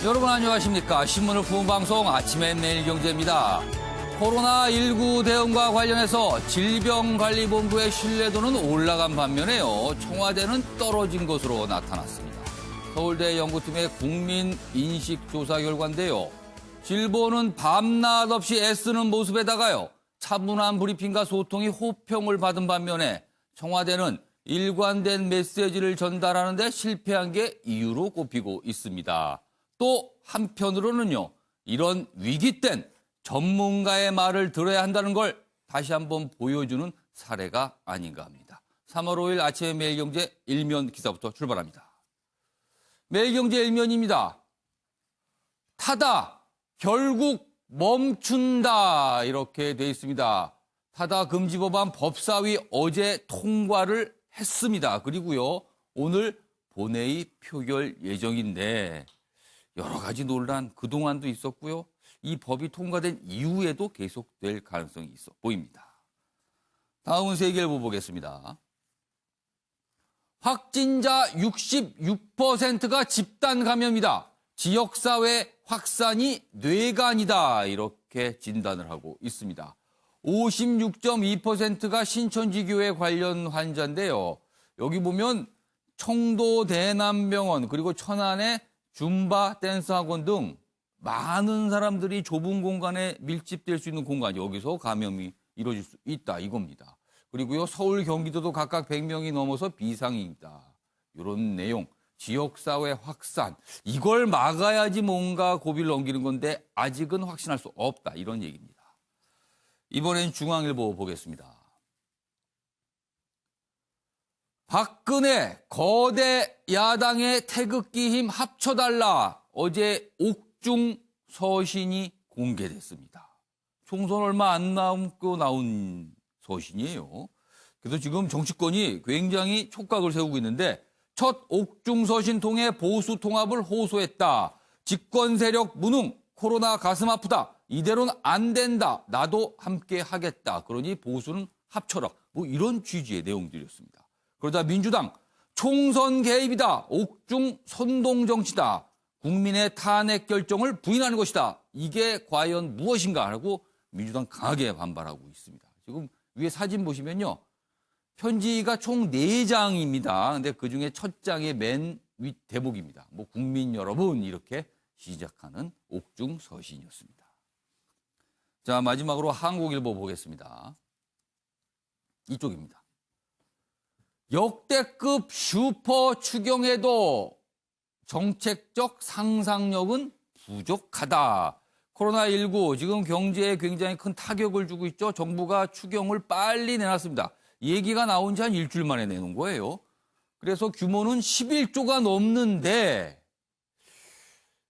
여러분 안녕하십니까. 신문을 푸는 방송 아침엔 매일경제입니다. 코로나19 대응과 관련해서 질병관리본부의 신뢰도는 올라간 반면에요. 청와대는 떨어진 것으로 나타났습니다. 서울대 연구팀의 국민인식조사 결과인데요. 질보는 밤낮 없이 애쓰는 모습에다가요. 차분한 브리핑과 소통이 호평을 받은 반면에 청와대는 일관된 메시지를 전달하는 데 실패한 게 이유로 꼽히고 있습니다. 또 한편으로는요. 이런 위기 땐 전문가의 말을 들어야 한다는 걸 다시 한번 보여주는 사례가 아닌가 합니다. 3월 5일 아침의 매일경제 일면 기사부터 출발합니다. 매일경제 일면입니다. 타다, 결국 멈춘다 이렇게 돼 있습니다. 타다 금지 법안 법사위 어제 통과를 했습니다. 그리고요. 오늘 본회의 표결 예정인데 여러 가지 논란 그동안도 있었고요. 이 법이 통과된 이후에도 계속될 가능성이 있어 보입니다. 다음은 세계일보 보겠습니다. 확진자 66%가 집단 감염이다. 지역사회 확산이 뇌관이다. 이렇게 진단을 하고 있습니다. 56.2%가 신천지교회 관련 환자인데요. 여기 보면 청도 대남병원 그리고 천안의 줌바 댄스 학원 등 많은 사람들이 좁은 공간에 밀집될 수 있는 공간, 여기서 감염이 이루어질 수 있다 이겁니다. 그리고요, 서울, 경기도도 각각 100명이 넘어서 비상이다. 이런 내용, 지역사회 확산, 이걸 막아야지 뭔가 고비를 넘기는 건데 아직은 확신할 수 없다. 이런 얘기입니다. 이번엔 중앙일보 보겠습니다. 박근혜 거대 야당의 태극기 힘 합쳐달라. 어제 옥중 서신이 공개됐습니다. 총선 얼마 안 남고 나온 서신이에요. 그래서 지금 정치권이 굉장히 촉각을 세우고 있는데 첫 옥중 서신 통해 보수 통합을 호소했다. 집권 세력 무능, 코로나 가슴 아프다. 이대로는 안 된다. 나도 함께 하겠다. 그러니 보수는 합쳐라. 뭐 이런 취지의 내용들이었습니다. 그러다 민주당 총선 개입이다. 옥중 선동 정치다. 국민의 탄핵 결정을 부인하는 것이다. 이게 과연 무엇인가 하고 민주당 강하게 반발하고 있습니다. 지금 위에 사진 보시면요. 편지가 총 4장입니다. 근데 그중에 첫 장의 맨 윗 대목입니다. 뭐 국민 여러분 이렇게 시작하는 옥중 서신이었습니다. 자, 마지막으로 한국일보 보겠습니다. 이쪽입니다. 역대급 슈퍼 추경에도 정책적 상상력은 부족하다. 코로나19 지금 경제에 굉장히 큰 타격을 주고 있죠. 정부가 추경을 빨리 내놨습니다. 얘기가 나온 지 한 일주일 만에 내놓은 거예요. 그래서 규모는 11조가 넘는데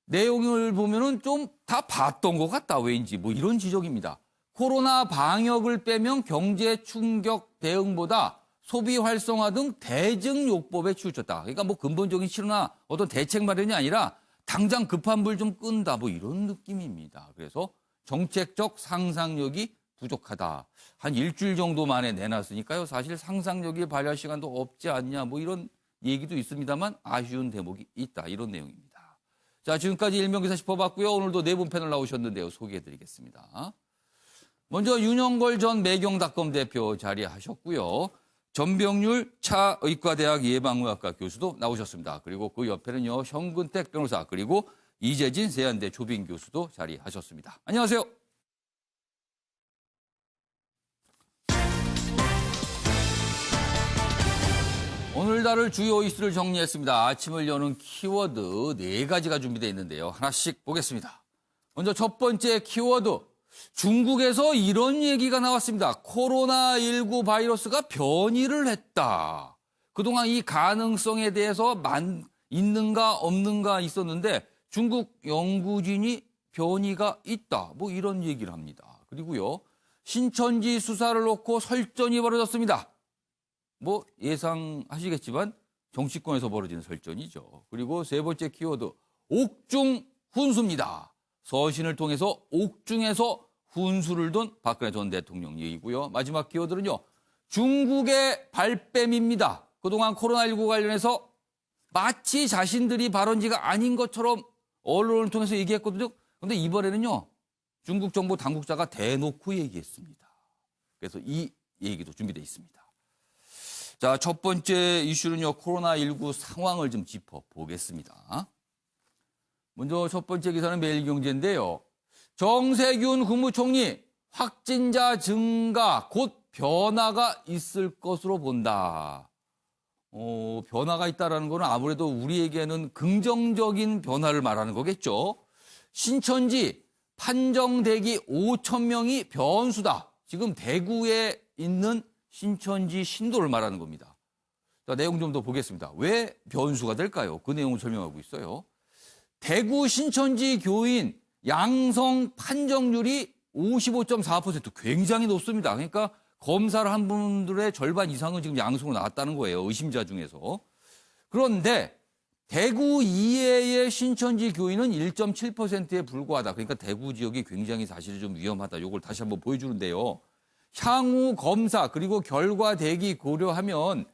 내용을 보면은 좀 다 봤던 것 같다. 왠지 뭐 이런 지적입니다. 코로나 방역을 빼면 경제 충격 대응보다 소비 활성화 등 대증요법에 치우쳤다. 그러니까 뭐 근본적인 실효나 어떤 대책 마련이 아니라 당장 급한 불 좀 끈다. 뭐 이런 느낌입니다. 그래서 정책적 상상력이 부족하다. 한 일주일 정도 만에 내놨으니까요. 사실 상상력이 발휘할 시간도 없지 않냐. 뭐 이런 얘기도 있습니다만 아쉬운 대목이 있다. 이런 내용입니다. 자, 지금까지 일명기사 짚어봤고요. 오늘도 네 분 패널 나오셨는데요. 소개해드리겠습니다. 먼저 윤영걸 전 매경닷컴 대표 자리하셨고요. 전병률 차의과대학 예방의학과 교수도 나오셨습니다. 그리고 그 옆에는요, 현근택 변호사, 그리고 이재진 세안대 조빈 교수도 자리하셨습니다. 안녕하세요. 오늘 다룰 주요 이슈를 정리했습니다. 아침을 여는 키워드 4가지가 준비되어 있는데요. 하나씩 보겠습니다. 먼저 첫 번째 키워드. 중국에서 이런 얘기가 나왔습니다. 코로나19 바이러스가 변이를 했다. 그동안 이 가능성에 대해서 있는가 없는가 있었는데 중국 연구진이 변이가 있다. 뭐 이런 얘기를 합니다. 그리고요. 신천지 수사를 놓고 설전이 벌어졌습니다. 뭐 예상하시겠지만 정치권에서 벌어지는 설전이죠. 그리고 세 번째 키워드. 옥중 훈수입니다. 서신을 통해서 옥중에서 훈수를 둔 박근혜 전 대통령 얘기고요. 마지막 키워드는요. 중국의 발뺌입니다. 그동안 코로나19 관련해서 마치 자신들이 발원지가 아닌 것처럼 언론을 통해서 얘기했거든요. 그런데 이번에는요. 중국 정부 당국자가 대놓고 얘기했습니다. 그래서 이 얘기도 준비되어 있습니다. 자, 첫 번째 이슈는요. 코로나19 상황을 좀 짚어보겠습니다. 먼저 첫 번째 기사는 매일경제인데요. 정세균 국무총리 확진자 증가 곧 변화가 있을 것으로 본다. 변화가 있다라는 거는 아무래도 우리에게는 긍정적인 변화를 말하는 거겠죠. 신천지 판정대기 5천 명이 변수다. 지금 대구에 있는 신천지 신도를 말하는 겁니다. 자, 내용 좀 더 보겠습니다. 왜 변수가 될까요? 그 내용을 설명하고 있어요. 대구 신천지 교인 양성 판정률이 55.4% 굉장히 높습니다. 그러니까 검사를 한 분들의 절반 이상은 지금 양성으로 나왔다는 거예요. 의심자 중에서. 그런데 대구 이외의 신천지 교인은 1.7%에 불과하다. 그러니까 대구 지역이 굉장히 사실 좀 위험하다. 이걸 다시 한번 보여주는데요. 향후 검사 그리고 결과 대기 고려하면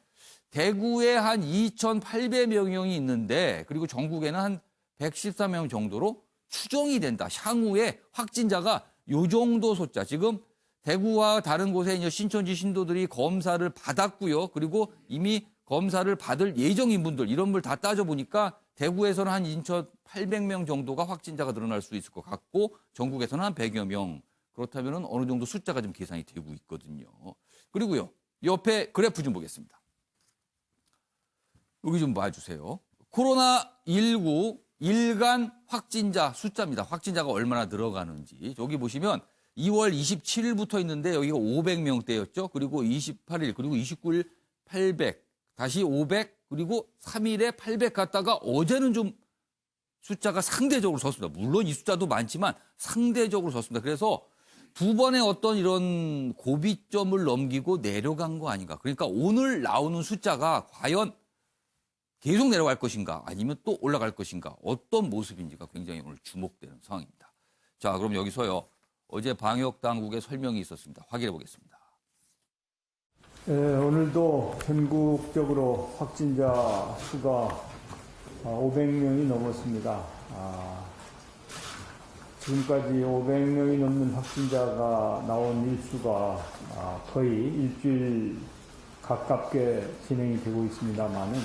대구에 한 2,800명이 있는데 그리고 전국에는 한 114명 정도로 추정이 된다. 향후에 확진자가 요 정도 숫자. 지금 대구와 다른 곳에 이제 신천지 신도들이 검사를 받았고요. 그리고 이미 검사를 받을 예정인 분들 이런 걸 다 따져보니까 대구에서는 한 2,800명 정도가 확진자가 늘어날 수 있을 것 같고 전국에서는 한 100여 명. 그렇다면 어느 정도 숫자가 좀 계산이 되고 있거든요. 그리고요. 옆에 그래프 좀 보겠습니다. 여기 좀 봐주세요. 코로나19 일간 확진자 숫자입니다. 확진자가 얼마나 늘어가는지. 여기 보시면 2월 27일부터 있는데 여기가 500명대였죠. 그리고 28일 그리고 29일 800 다시 500 그리고 3일에 800 갔다가 어제는 좀 숫자가 상대적으로 졌습니다. 물론 이 숫자도 많지만 상대적으로 졌습니다. 그래서 두 번의 어떤 이런 고비점을 넘기고 내려간 거 아닌가. 그러니까 오늘 나오는 숫자가 과연 계속 내려갈 것인가 아니면 또 올라갈 것인가 어떤 모습인지가 굉장히 오늘 주목되는 상황입니다. 자, 그럼 여기서요. 어제 방역당국의 설명이 있었습니다. 확인해 보겠습니다. 오늘도 전국적으로 확진자 수가 500명이 넘었습니다. 지금까지 500명이 넘는 확진자가 나온 일수가 거의 일주일 가깝게 진행이 되고 있습니다만은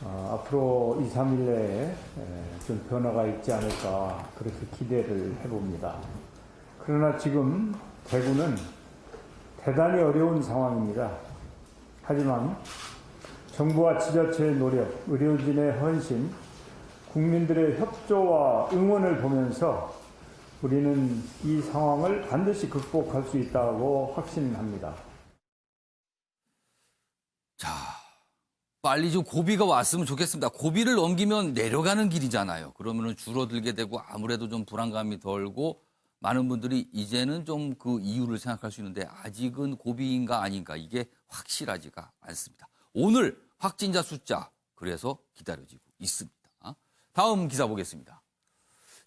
앞으로 2, 3일 내에 좀 변화가 있지 않을까 그렇게 기대를 해봅니다. 그러나 지금 대구는 대단히 어려운 상황입니다. 하지만 정부와 지자체의 노력, 의료진의 헌신, 국민들의 협조와 응원을 보면서 우리는 이 상황을 반드시 극복할 수 있다고 확신합니다. 자, 빨리 좀 고비가 왔으면 좋겠습니다. 고비를 넘기면 내려가는 길이잖아요. 그러면 줄어들게 되고 아무래도 좀 불안감이 덜고 많은 분들이 이제는 좀 그 이유를 생각할 수 있는데 아직은 고비인가 아닌가 이게 확실하지가 않습니다. 오늘 확진자 숫자 그래서 기다려지고 있습니다. 다음 기사 보겠습니다.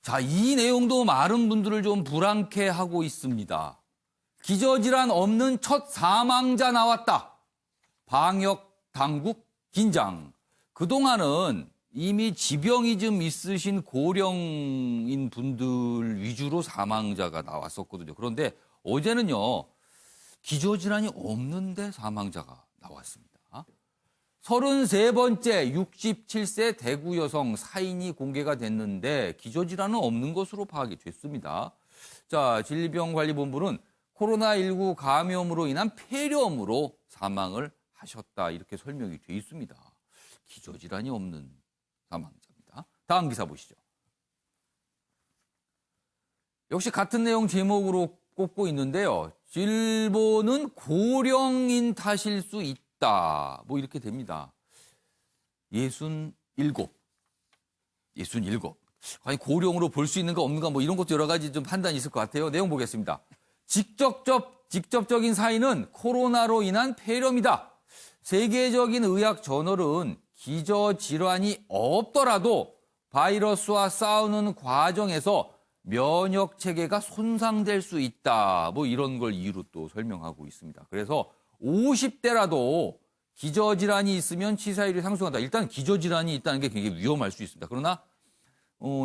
자, 이 내용도 많은 분들을 좀 불안케 하고 있습니다. 기저질환 없는 첫 사망자 나왔다. 방역 당국 긴장. 그동안은 이미 지병이 좀 있으신 고령인 분들 위주로 사망자가 나왔었거든요. 그런데 어제는요. 기저질환이 없는데 사망자가 나왔습니다. 33번째 67세 대구 여성 사인이 공개가 됐는데 기저질환은 없는 것으로 파악이 됐습니다. 자, 질병관리본부는 코로나19 감염으로 인한 폐렴으로 사망을 하셨다 이렇게 설명이 돼 있습니다. 기저질환이 없는 사망자입니다. 다음 기사 보시죠. 역시 같은 내용 제목으로 꼽고 있는데요. 일본은 고령인 탓일 수 있다. 뭐 이렇게 됩니다. 67. 아니 고령으로 볼 수 있는가 없는가 뭐 이런 것도 여러 가지 좀 판단이 있을 것 같아요. 내용 보겠습니다. 직접적인 사인은 코로나로 인한 폐렴이다. 세계적인 의학 저널은 기저질환이 없더라도 바이러스와 싸우는 과정에서 면역 체계가 손상될 수 있다. 뭐 이런 걸 이유로 또 설명하고 있습니다. 그래서 50대라도 기저질환이 있으면 치사율이 상승한다. 일단 기저질환이 있다는 게 굉장히 위험할 수 있습니다. 그러나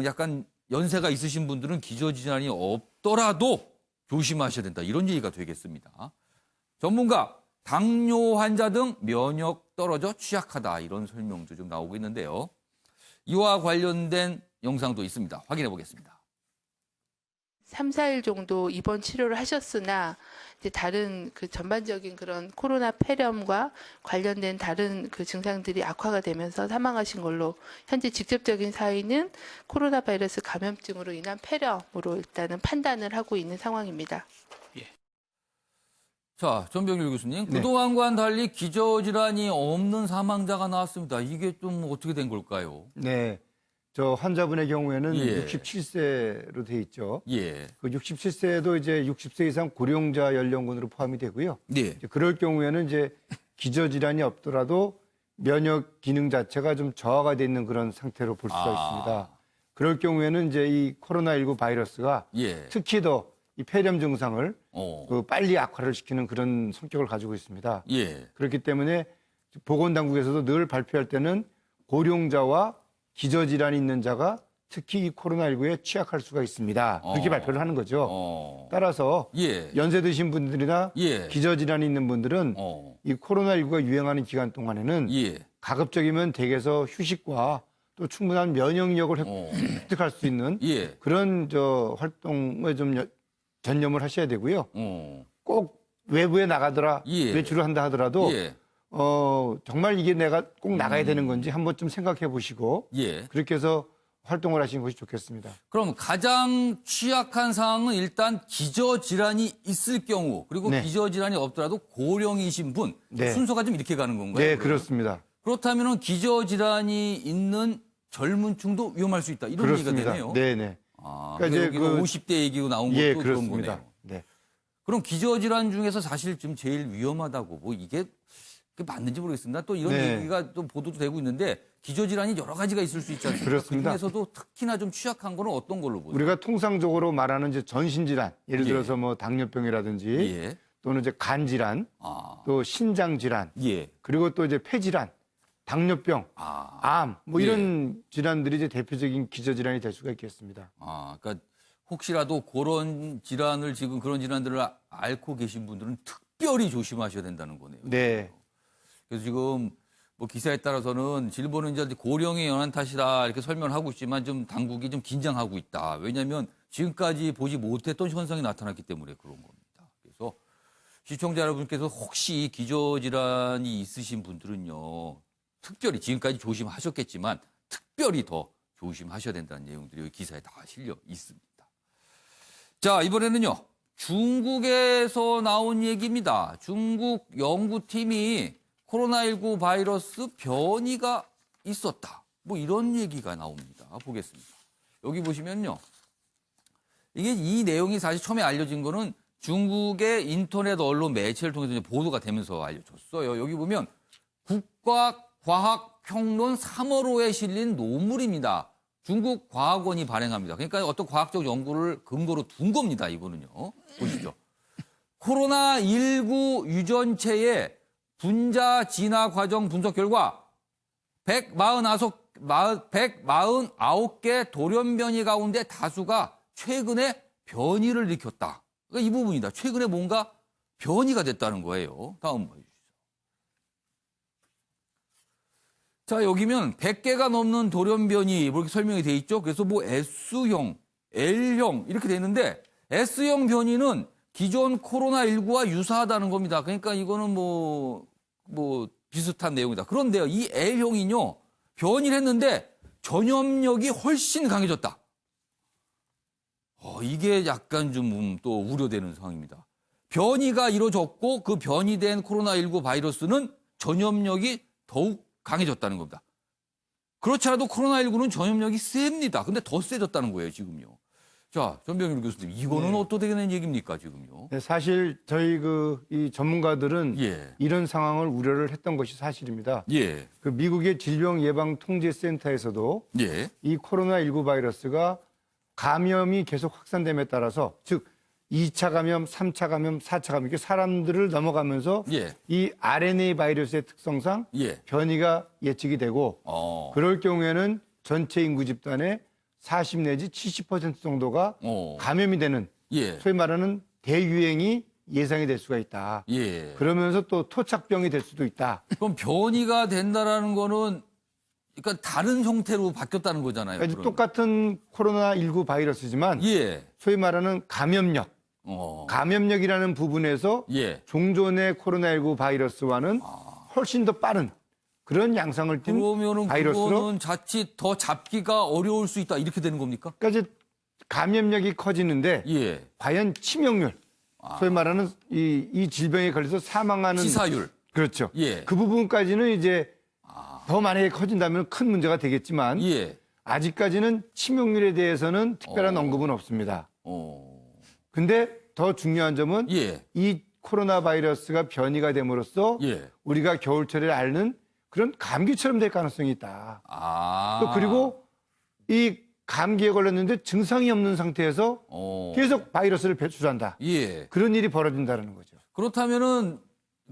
약간 연세가 있으신 분들은 기저질환이 없더라도 조심하셔야 된다. 이런 얘기가 되겠습니다. 전문가, 당뇨 환자 등 면역 떨어져 취약하다. 이런 설명도 좀 나오고 있는데요. 이와 관련된 영상도 있습니다. 확인해 보겠습니다. 3, 4일 정도 입원 치료를 하셨으나 이제 다른 그 전반적인 그런 코로나 폐렴과 관련된 다른 그 증상들이 악화가 되면서 사망하신 걸로 현재 직접적인 사인은 코로나 바이러스 감염증으로 인한 폐렴으로 일단은 판단을 하고 있는 상황입니다. 자, 전병률 교수님. 네. 그동안과는 달리 기저질환이 없는 사망자가 나왔습니다. 이게 좀 어떻게 된 걸까요? 네. 저 환자분의 경우에는 예. 67세로 돼 있죠. 예. 그 67세도 이제 60세 이상 고령자 연령군으로 포함이 되고요. 네. 이제 그럴 경우에는 이제 기저질환이 없더라도 면역 기능 자체가 좀 저하가 돼 있는 그런 상태로 볼 수가 있습니다. 그럴 경우에는 이제 이 코로나19 바이러스가 예. 특히 더 이 폐렴 증상을 어. 빨리 악화를 시키는 그런 성격을 가지고 있습니다. 예. 그렇기 때문에 보건당국에서도 늘 발표할 때는 고령자와 기저질환이 있는 자가 특히 이 코로나19에 취약할 수가 있습니다. 그렇게 발표를 하는 거죠. 따라서 예. 연세 드신 분들이나 예. 기저질환이 있는 분들은 이 코로나19가 유행하는 기간 동안에는 예. 가급적이면 댁에서 휴식과 또 충분한 면역력을 획득할 수 있는 예. 그런 저 활동에 좀 전념을 하셔야 되고요. 꼭 외부에 나가더라 예. 외출을 한다 하더라도 예. 정말 이게 내가 꼭 나가야 되는 건지 한번 좀 생각해 보시고 예. 그렇게 해서 활동을 하시는 것이 좋겠습니다. 그럼 가장 취약한 상황은 일단 기저질환이 있을 경우 그리고 네. 기저질환이 없더라도 고령이신 분 네. 순서가 좀 이렇게 가는 건가요? 네, 그러면? 그렇습니다. 그렇다면 기저질환이 있는 젊은 층도 위험할 수 있다. 이런 얘기가 그렇습니다. 되네요. 네, 네. 아, 그러니까 그러니까 이제 여기 그- 50대 얘기가 나온 것도 예, 그런 그렇습니다. 거네요. 네. 그럼 기저질환 중에서 사실 좀 제일 위험하다고 뭐 이게 맞는지 모르겠습니다. 또 이런 네. 얘기가 또 보도도 되고 있는데 기저질환이 여러 가지가 있을 수 있지 않습니까? 그렇습니다. 그중에서도 특히나 좀 취약한 거는 어떤 걸로 보세요? 우리가 통상적으로 말하는 이제 전신질환, 예를 예. 들어서 뭐 당뇨병이라든지 예. 또는 이제 간질환, 아. 또 신장질환, 예. 그리고 또 이제 폐질환, 당뇨병, 아. 암, 뭐 예. 이런 질환들이 이제 대표적인 기저질환이 될 수가 있겠습니다. 아, 그러니까 혹시라도 그런 질환을 지금 그런 질환들을 앓고 계신 분들은 특별히 조심하셔야 된다는 거네요. 네. 그래서 지금 뭐 기사에 따라서는 질본은 이제 고령의 연한 탓이다 이렇게 설명을 하고 있지만 좀 당국이 좀 긴장하고 있다. 왜냐하면 지금까지 보지 못했던 현상이 나타났기 때문에 그런 겁니다. 그래서 시청자 여러분께서 혹시 기저질환이 있으신 분들은요. 특별히 지금까지 조심하셨겠지만 특별히 더 조심하셔야 된다는 내용들이 여기 기사에 다 실려 있습니다. 자, 이번에는요. 중국에서 나온 얘기입니다. 중국 연구팀이 코로나19 바이러스 변이가 있었다. 뭐 이런 얘기가 나옵니다. 보겠습니다. 여기 보시면요. 이게 이 내용이 사실 처음에 알려진 거는 중국의 인터넷 언론 매체를 통해서 이제 보도가 되면서 알려졌어요. 여기 보면 국가과학평론 3월호에 실린 논문입니다. 중국 과학원이 발행합니다. 그러니까 어떤 과학적 연구를 근거로 둔 겁니다. 이거는요. 보시죠. 코로나19 유전체의 분자 진화 과정 분석 결과 149개 돌연 변이 가운데 다수가 최근에 변이를 일으켰다. 그러니까 이 부분이다. 최근에 뭔가 변이가 됐다는 거예요. 다음 보여주시죠. 자, 여기면 100개가 넘는 돌연 변이 뭐 이렇게 설명이 돼 있죠. 그래서 뭐 S형, L형 이렇게 돼 있는데 S형 변이는 기존 코로나19와 유사하다는 겁니다. 그러니까 이거는 뭐 비슷한 내용이다. 그런데요, 이 L형이요, 변이를 했는데 전염력이 훨씬 강해졌다. 이게 약간 좀 또 우려되는 상황입니다. 변이가 이루어졌고 그 변이된 코로나19 바이러스는 전염력이 더욱 강해졌다는 겁니다. 그렇지 않아도 코로나19는 전염력이 셉니다. 근데 더 세졌다는 거예요, 지금요. 자, 전병일 교수님, 이거는 네. 어떻게 되는 얘기입니까, 지금요? 네, 사실 저희 이 전문가들은 예. 이런 상황을 우려를 했던 것이 사실입니다. 예. 그 미국의 질병예방통제센터에서도 예. 이 코로나19 바이러스가 감염이 계속 확산됨에 따라서 즉 2차 감염, 3차 감염, 4차 감염 이렇게 사람들을 넘어가면서 예. 이 RNA 바이러스의 특성상 예. 변이가 예측이 되고 그럴 경우에는 전체 인구 집단의 40 내지 70% 정도가 어. 감염이 되는 예. 소위 말하는 대유행이 예상이 될 수가 있다. 예. 그러면서 또 토착병이 될 수도 있다. 그럼 변이가 된다라는 거는 그러니까 다른 형태로 바뀌었다는 거잖아요. 그러니까 이제 그럼. 똑같은 코로나19 바이러스지만 예. 소위 말하는 감염력, 어. 감염력이라는 부분에서 예. 종전의 코로나19 바이러스와는 훨씬 더 빠른 그런 양상을 띈 그러면은 바이러스로 그거는 자칫 더 잡기가 어려울 수 있다 이렇게 되는 겁니까? 그러니까 이제 감염력이 커지는데 예. 과연 치명률, 소위 말하는 이 질병에 걸려서 사망하는 치사율. 그렇죠. 예. 그 부분까지는 이제 더 만약에 커진다면 큰 문제가 되겠지만 예. 아직까지는 치명률에 대해서는 특별한 언급은 없습니다. 어. 근데 더 중요한 점은 예. 이 코로나 바이러스가 변이가 됨으로써 예. 우리가 겨울철에 앓는 그런 감기처럼 될 가능성이 있다. 아. 또 그리고 이 감기에 걸렸는데 증상이 없는 상태에서 어. 계속 바이러스를 배출한다. 예. 그런 일이 벌어진다는 거죠. 그렇다면은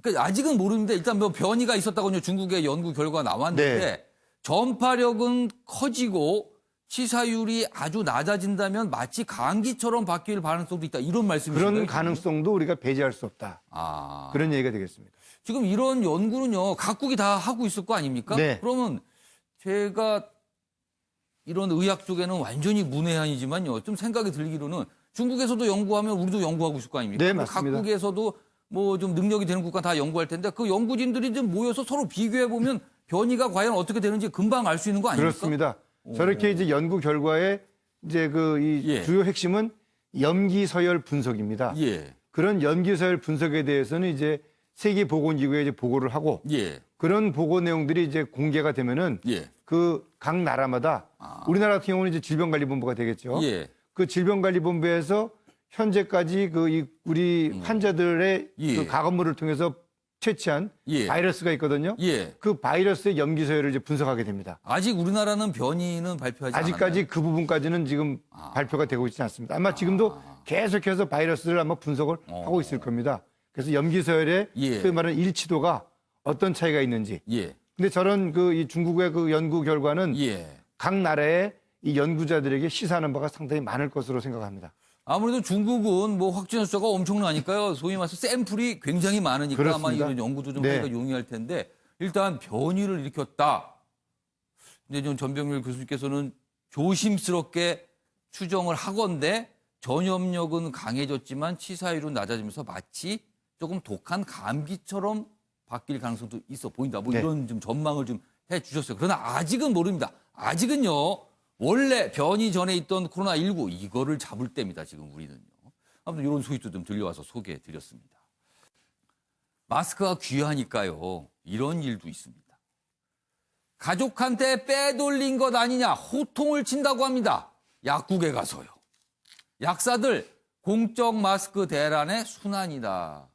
그러니까 아직은 모르는데 일단 뭐 변이가 있었다고요. 중국의 연구 결과가 나왔는데 네. 전파력은 커지고 치사율이 아주 낮아진다면 마치 감기처럼 바뀔 가능성도 있다. 이런 말씀이신가요? 그런 가능성도 우리가 배제할 수 없다. 아. 그런 얘기가 되겠습니다. 지금 이런 연구는요. 각국이 다 하고 있을 거 아닙니까? 네. 그러면 제가 이런 의학 쪽에는 완전히 문외한이지만요. 좀 생각이 들기로는 중국에서도 연구하면 우리도 연구하고 있을 거 아닙니까? 네, 맞습니다. 각국에서도 뭐 좀 능력이 되는 국가 다 연구할 텐데 그 연구진들이 좀 모여서 서로 비교해 보면 변이가 과연 어떻게 되는지 금방 알 수 있는 거 아닙니까? 그렇습니다. 저렇게 이제 연구 결과에 이제 예. 주요 핵심은 염기 서열 분석입니다. 예. 그런 염기 서열 분석에 대해서는 이제 세계보건기구에 이제 보고를 하고 예. 그런 보고 내용들이 이제 공개가 되면은 예. 그 각 나라마다 우리나라 같은 경우는 이제 질병관리본부가 되겠죠. 예. 그 질병관리본부에서 현재까지 우리 환자들의 예. 그 가건물을 통해서 채취한 예. 바이러스가 있거든요. 예. 그 바이러스의 염기 서열을 이제 분석하게 됩니다. 아직 우리나라는 변이는 발표하지 아직까지 않았나요? 그 부분까지는 지금 발표가 되고 있지 않습니다. 아마 지금도 계속해서 바이러스를 아마 분석을 하고 있을 겁니다. 그래서 염기 서열의 예. 소위 말하는 일치도가 어떤 차이가 있는지. 예. 근데 저런 이 중국의 그 연구 결과는 예. 각 나라의 이 연구자들에게 시사하는 바가 상당히 많을 것으로 생각합니다. 아무래도 중국은 뭐 확진자 숫자가 엄청나니까요. 소위 말해서 샘플이 굉장히 많으니까 그렇습니다. 아마 이런 연구도 좀 네. 하기가 용이할 텐데 일단 변이를 일으켰다. 근데 좀 전병률 교수님께서는 조심스럽게 추정을 하건대 전염력은 강해졌지만 치사율은 낮아지면서 마치 조금 독한 감기처럼 바뀔 가능성도 있어 보인다. 뭐 네. 이런 좀 전망을 좀 해주셨어요. 그러나 아직은 모릅니다. 아직은요. 원래 변이 전에 있던 코로나19 이거를 잡을 때입니다. 지금 우리는요. 아무튼 이런 소식도 좀 들려와서 소개해드렸습니다. 마스크가 귀하니까요. 이런 일도 있습니다. 가족한테 빼돌린 것 아니냐 호통을 친다고 합니다. 약국에 가서요. 약사들 공적 마스크 대란의 순환이다.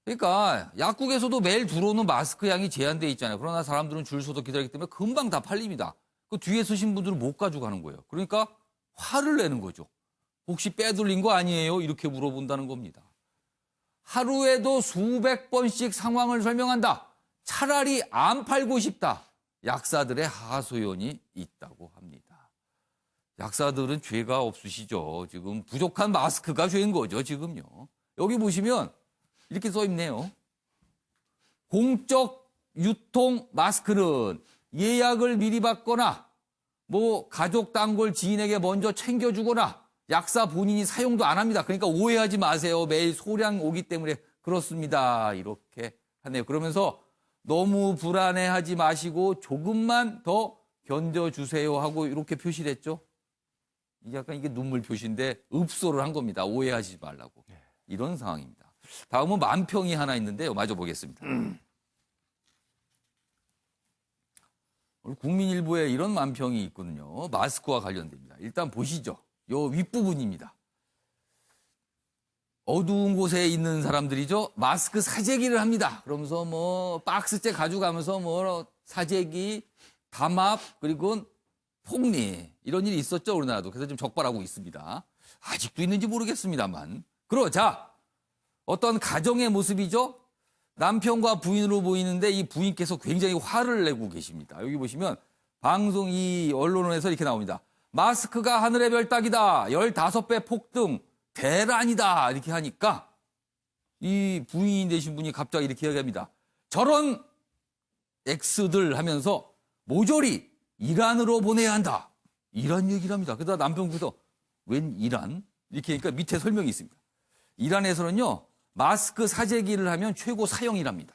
그러니까 약국에서도 매일 들어오는 마스크 양이 제한돼 있잖아요. 그러나 사람들은 줄 서서 기다리기 때문에 금방 다 팔립니다. 그 뒤에 서신 분들은 못 가져가는 거예요. 그러니까 화를 내는 거죠. 혹시 빼돌린 거 아니에요? 이렇게 물어본다는 겁니다. 하루에도 수백 번씩 상황을 설명한다. 차라리 안 팔고 싶다. 약사들의 하소연이 있다고 합니다. 약사들은 죄가 없으시죠. 지금 부족한 마스크가 죄인 거죠. 지금요. 여기 보시면 이렇게 써 있네요. 공적 유통 마스크는 예약을 미리 받거나 뭐 가족 단골 지인에게 먼저 챙겨주거나 약사 본인이 사용도 안 합니다. 그러니까 오해하지 마세요. 매일 소량 오기 때문에 그렇습니다. 이렇게 하네요. 그러면서 너무 불안해하지 마시고 조금만 더 견뎌주세요 하고 이렇게 표시를 했죠. 약간 이게 눈물 표시인데 읍소를 한 겁니다. 오해하지 말라고. 이런 상황입니다. 다음은 만평이 하나 있는데요. 마저 보겠습니다. 오늘 국민일보에 이런 만평이 있거든요. 마스크와 관련됩니다. 일단 보시죠. 요 윗부분입니다. 어두운 곳에 있는 사람들이죠. 마스크 사재기를 합니다. 그러면서 뭐 박스째 가져가면서 뭐 사재기, 담합, 그리고 폭리 이런 일이 있었죠. 우리나라도. 그래서 좀 적발하고 있습니다. 아직도 있는지 모르겠습니다만. 그러자 어떤 가정의 모습이죠. 남편과 부인으로 보이는데 이 부인께서 굉장히 화를 내고 계십니다. 여기 보시면 방송 이 언론에서 이렇게 나옵니다. 마스크가 하늘의 별 따기다. 15배 폭등. 대란이다. 이렇게 하니까 이 부인 되신 분이 갑자기 이렇게 이야기합니다. 저런 X들 하면서 모조리 이란으로 보내야 한다. 이란 얘기를 합니다. 그러다 남편분께서 웬 이란? 이렇게 하니까 밑에 설명이 있습니다. 이란에서는요. 마스크 사재기를 하면 최고 사형이랍니다.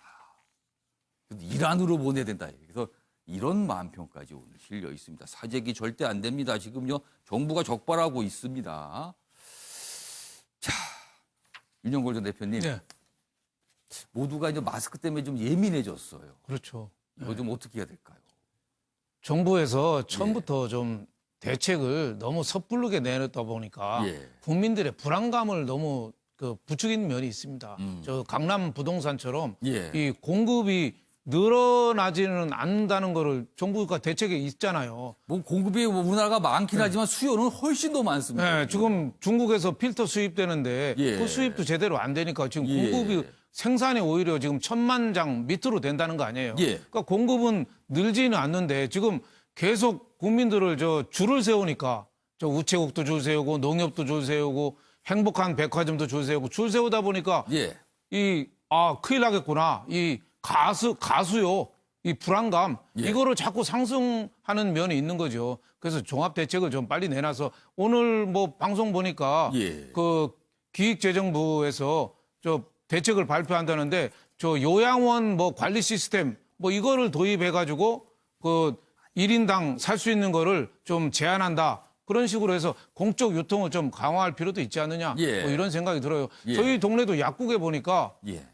이란으로 보내야 된다. 그래서 이런 마음평까지 오늘 실려 있습니다. 사재기 절대 안 됩니다. 지금요. 정부가 적발하고 있습니다. 자, 윤영걸 전 대표님. 네. 모두가 이제 마스크 때문에 좀 예민해졌어요. 그렇죠. 이거 좀 어떻게 해야 될까요? 정부에서 처음부터 좀 대책을 너무 섣부르게 내놓다 보니까 예. 국민들의 불안감을 너무 부추기는 면이 있습니다. 저 강남 부동산처럼 예. 이 공급이 늘어나지는 않는다는 거를 정부가 대책에 있잖아요. 뭐 공급이 우리나라가 많긴 하지만 수요는 훨씬 더 많습니다. 네, 지금 중국에서 필터 수입되는데 예. 그 수입도 제대로 안 되니까 지금 예. 공급이 생산이 오히려 지금 1000만 장 밑으로 된다는 거 아니에요. 예. 그러니까 공급은 늘지는 않는데 지금 계속 국민들을 줄을 세우니까 우체국도 줄 세우고 농협도 줄 세우고 행복한 백화점도 줄 세우고 줄 세우다 보니까 예. 큰일 나겠구나. 이 가수요. 이 불안감 예. 이거를 자꾸 상승하는 면이 있는 거죠. 그래서 종합 대책을 좀 빨리 내놔서 오늘 뭐 방송 보니까 예. 그 기획재정부에서 대책을 발표한다는데 요양원 뭐 관리 시스템 뭐 이거를 도입해 가지고 1인당 살 수 있는 거를 좀 제한한다. 그런 식으로 해서 공적 유통을 좀 강화할 필요도 있지 않느냐. 예. 뭐 이런 생각이 들어요. 예. 저희 동네도 약국에 보니까 예.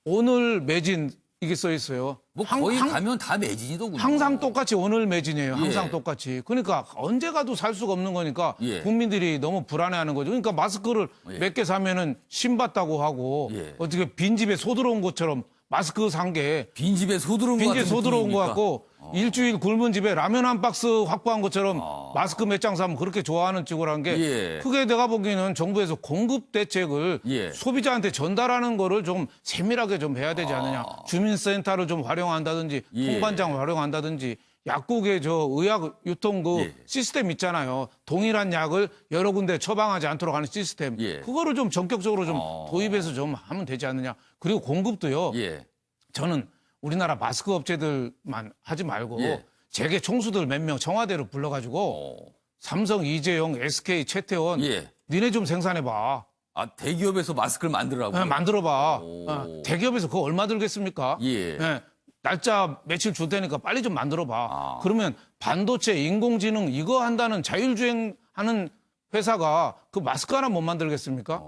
오늘 매진 이게 써 있어요. 뭐 거의 가면 다 매진이더군요. 항상 똑같이 오늘 매진이에요. 항상 예. 똑같이. 그러니까 언제 가도 살 수가 없는 거니까 예. 국민들이 너무 불안해하는 거죠. 그러니까 마스크를 예. 몇 개 사면은 신 받다고 하고 예. 어떻게 빈집에 소 들어온 것처럼 마스크 산 게 빈집에 소 들어온 것 빈집에 같은 소 들어온 것 분위기니까. 같고 일주일 굶은 집에 라면 한 박스 확보한 것처럼 마스크 몇 장 사면 그렇게 좋아하는 쪽으로 한 게 예. 그게 내가 보기에는 정부에서 공급 대책을 예. 소비자한테 전달하는 거를 좀 세밀하게 좀 해야 되지 않느냐. 주민센터를 좀 활용한다든지 예. 통관장을 활용한다든지 약국의 의약 유통 예. 시스템 있잖아요. 동일한 약을 여러 군데 처방하지 않도록 하는 시스템. 예. 그거를 좀 전격적으로 좀 도입해서 좀 하면 되지 않느냐. 그리고 공급도요. 예. 저는 우리나라 마스크 업체들만 하지 말고 예. 재계 총수들 몇 명 청와대로 불러가지고 삼성 이재용, SK 최태원 예. 니네 좀 생산해봐. 대기업에서 마스크를 만들라고. 만들어봐. 오. 대기업에서 그거 얼마 들겠습니까? 예. 날짜 며칠 줄 테니까 빨리 좀 만들어봐. 아. 그러면 반도체, 인공지능 이거 한다는 자율주행하는 회사가 그 마스크 하나 못 만들겠습니까?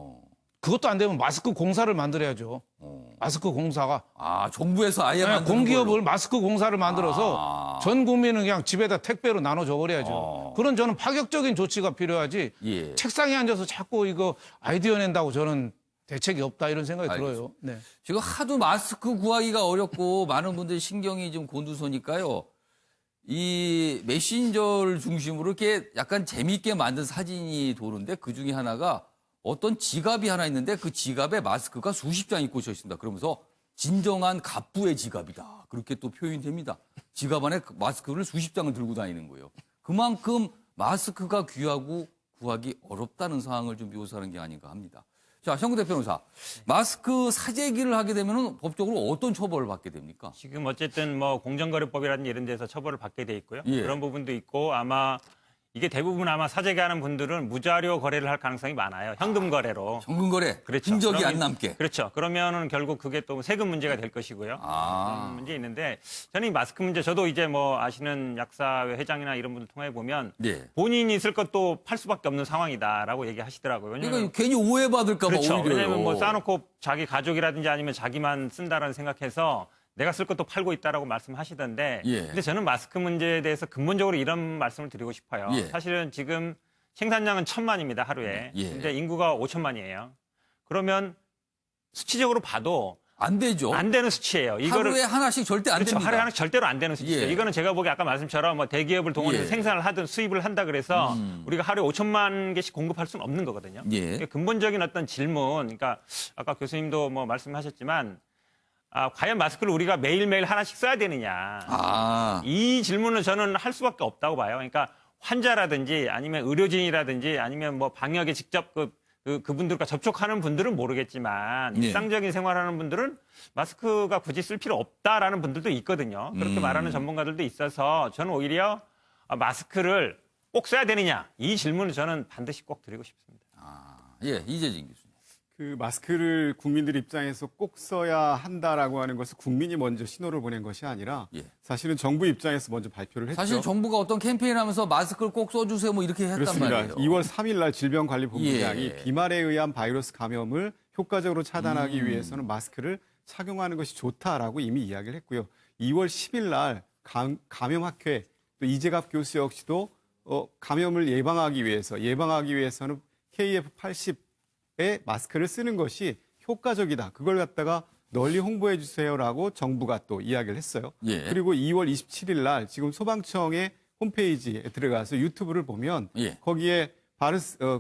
그것도 안 되면 마스크 공사를 만들어야죠. 마스크 공사가. 정부에서 아예 만드는 공기업을 걸로. 마스크 공사를 만들어서 전 국민은 그냥 집에다 택배로 나눠줘 버려야죠. 그런 저는 파격적인 조치가 필요하지. 예. 책상에 앉아서 자꾸 이거 아이디어 낸다고 저는 대책이 없다 이런 생각이 들어요. 네. 지금 하도 마스크 구하기가 어렵고 많은 분들이 신경이 좀 곤두서니까요. 이 메신저를 중심으로 이렇게 약간 재미있게 만든 사진이 도는데 그 중에 하나가 어떤 지갑이 하나 있는데 그 지갑에 마스크가 수십 장이 꽂혀 있습니다. 그러면서 진정한 갑부의 지갑이다. 그렇게 또 표현이 됩니다. 지갑 안에 마스크를 수십 장을 들고 다니는 거예요. 그만큼 마스크가 귀하고 구하기 어렵다는 상황을 좀 묘사하는 게 아닌가 합니다. 자, 현근대 변호사. 마스크 사재기를 하게 되면 법적으로 어떤 처벌을 받게 됩니까? 지금 어쨌든 뭐 공정거래법이라든지 이런 데서 처벌을 받게 돼 있고요. 예. 그런 부분도 있고 아마 이게 대부분 아마 사재기하는 분들은 무자료 거래를 할 가능성이 많아요. 현금 거래로. 현금 거래. 그렇죠. 흔적이 안 그러면- 남게. 그렇죠. 그러면은 결국 그게 또 세금 문제가 될 것이고요. 그런 문제 있는데 저는 이 마스크 문제 저도 이제 뭐 아시는 약사회 회장이나 이런 분들 통해 보면 네. 본인이 쓸 것도 팔 수밖에 없는 상황이다라고 얘기하시더라고요. 왜냐면 그러니까 괜히 오해받을까 봐 그렇죠. 오히려요. 왜냐하면 뭐 쌓아놓고 자기 가족이라든지 아니면 자기만 쓴다라는 생각해서 내가 쓸 것도 팔고 있다라고 말씀하시던데 예. 근데 저는 마스크 문제에 대해서 근본적으로 이런 말씀을 드리고 싶어요. 예. 사실은 지금 생산량은 1000만입니다, 하루에. 예. 근데 인구가 5천만이에요. 그러면 수치적으로 봐도 안 되죠. 안 되는 수치예요. 하루에 하나씩 절대 안 그렇죠. 됩니다. 하루에 하나 절대로 안 되는 수치죠. 예. 이거는 제가 보기에 아까 말씀처럼 뭐 대기업을 동원해서 예. 생산을 하든 수입을 한다 그래서 우리가 하루에 5천만 개씩 공급할 수는 없는 거거든요. 예. 그러니까 근본적인 어떤 질문, 그러니까 아까 교수님도 뭐 말씀하셨지만 과연 마스크를 우리가 매일매일 하나씩 써야 되느냐. 아. 이 질문을 저는 할 수밖에 없다고 봐요. 그러니까 환자라든지 아니면 의료진이라든지 아니면 뭐 방역에 직접 그분들과 접촉하는 분들은 모르겠지만 네. 일상적인 생활하는 분들은 마스크가 굳이 쓸 필요 없다라는 분들도 있거든요. 그렇게 말하는 전문가들도 있어서 저는 오히려 마스크를 꼭 써야 되느냐 이 질문을 저는 반드시 꼭 드리고 싶습니다. 예, 이재진 교수님. 그 마스크를 국민들 입장에서 꼭 써야 한다라고 하는 것을 국민이 먼저 신호를 보낸 것이 아니라 예. 사실은 정부 입장에서 먼저 발표를 했죠. 사실 정부가 어떤 캠페인하면서 마스크를 꼭 써주세요 뭐 이렇게 했단 그렇습니다. 말이에요. 2월 3일 날 질병관리본부장이 예. 비말에 의한 바이러스 감염을 효과적으로 차단하기 위해서는 마스크를 착용하는 것이 좋다라고 이미 이야기를 했고요. 2월 10일 날 감염학회 또 이재갑 교수 역시도 감염을 예방하기 위해서는 KF80의 마스크를 쓰는 것이 효과적이다. 그걸 갖다가 널리 홍보해 주세요라고 정부가 또 이야기를 했어요. 예. 그리고 2월 27일 날 지금 소방청의 홈페이지에 들어가서 유튜브를 보면 예. 거기에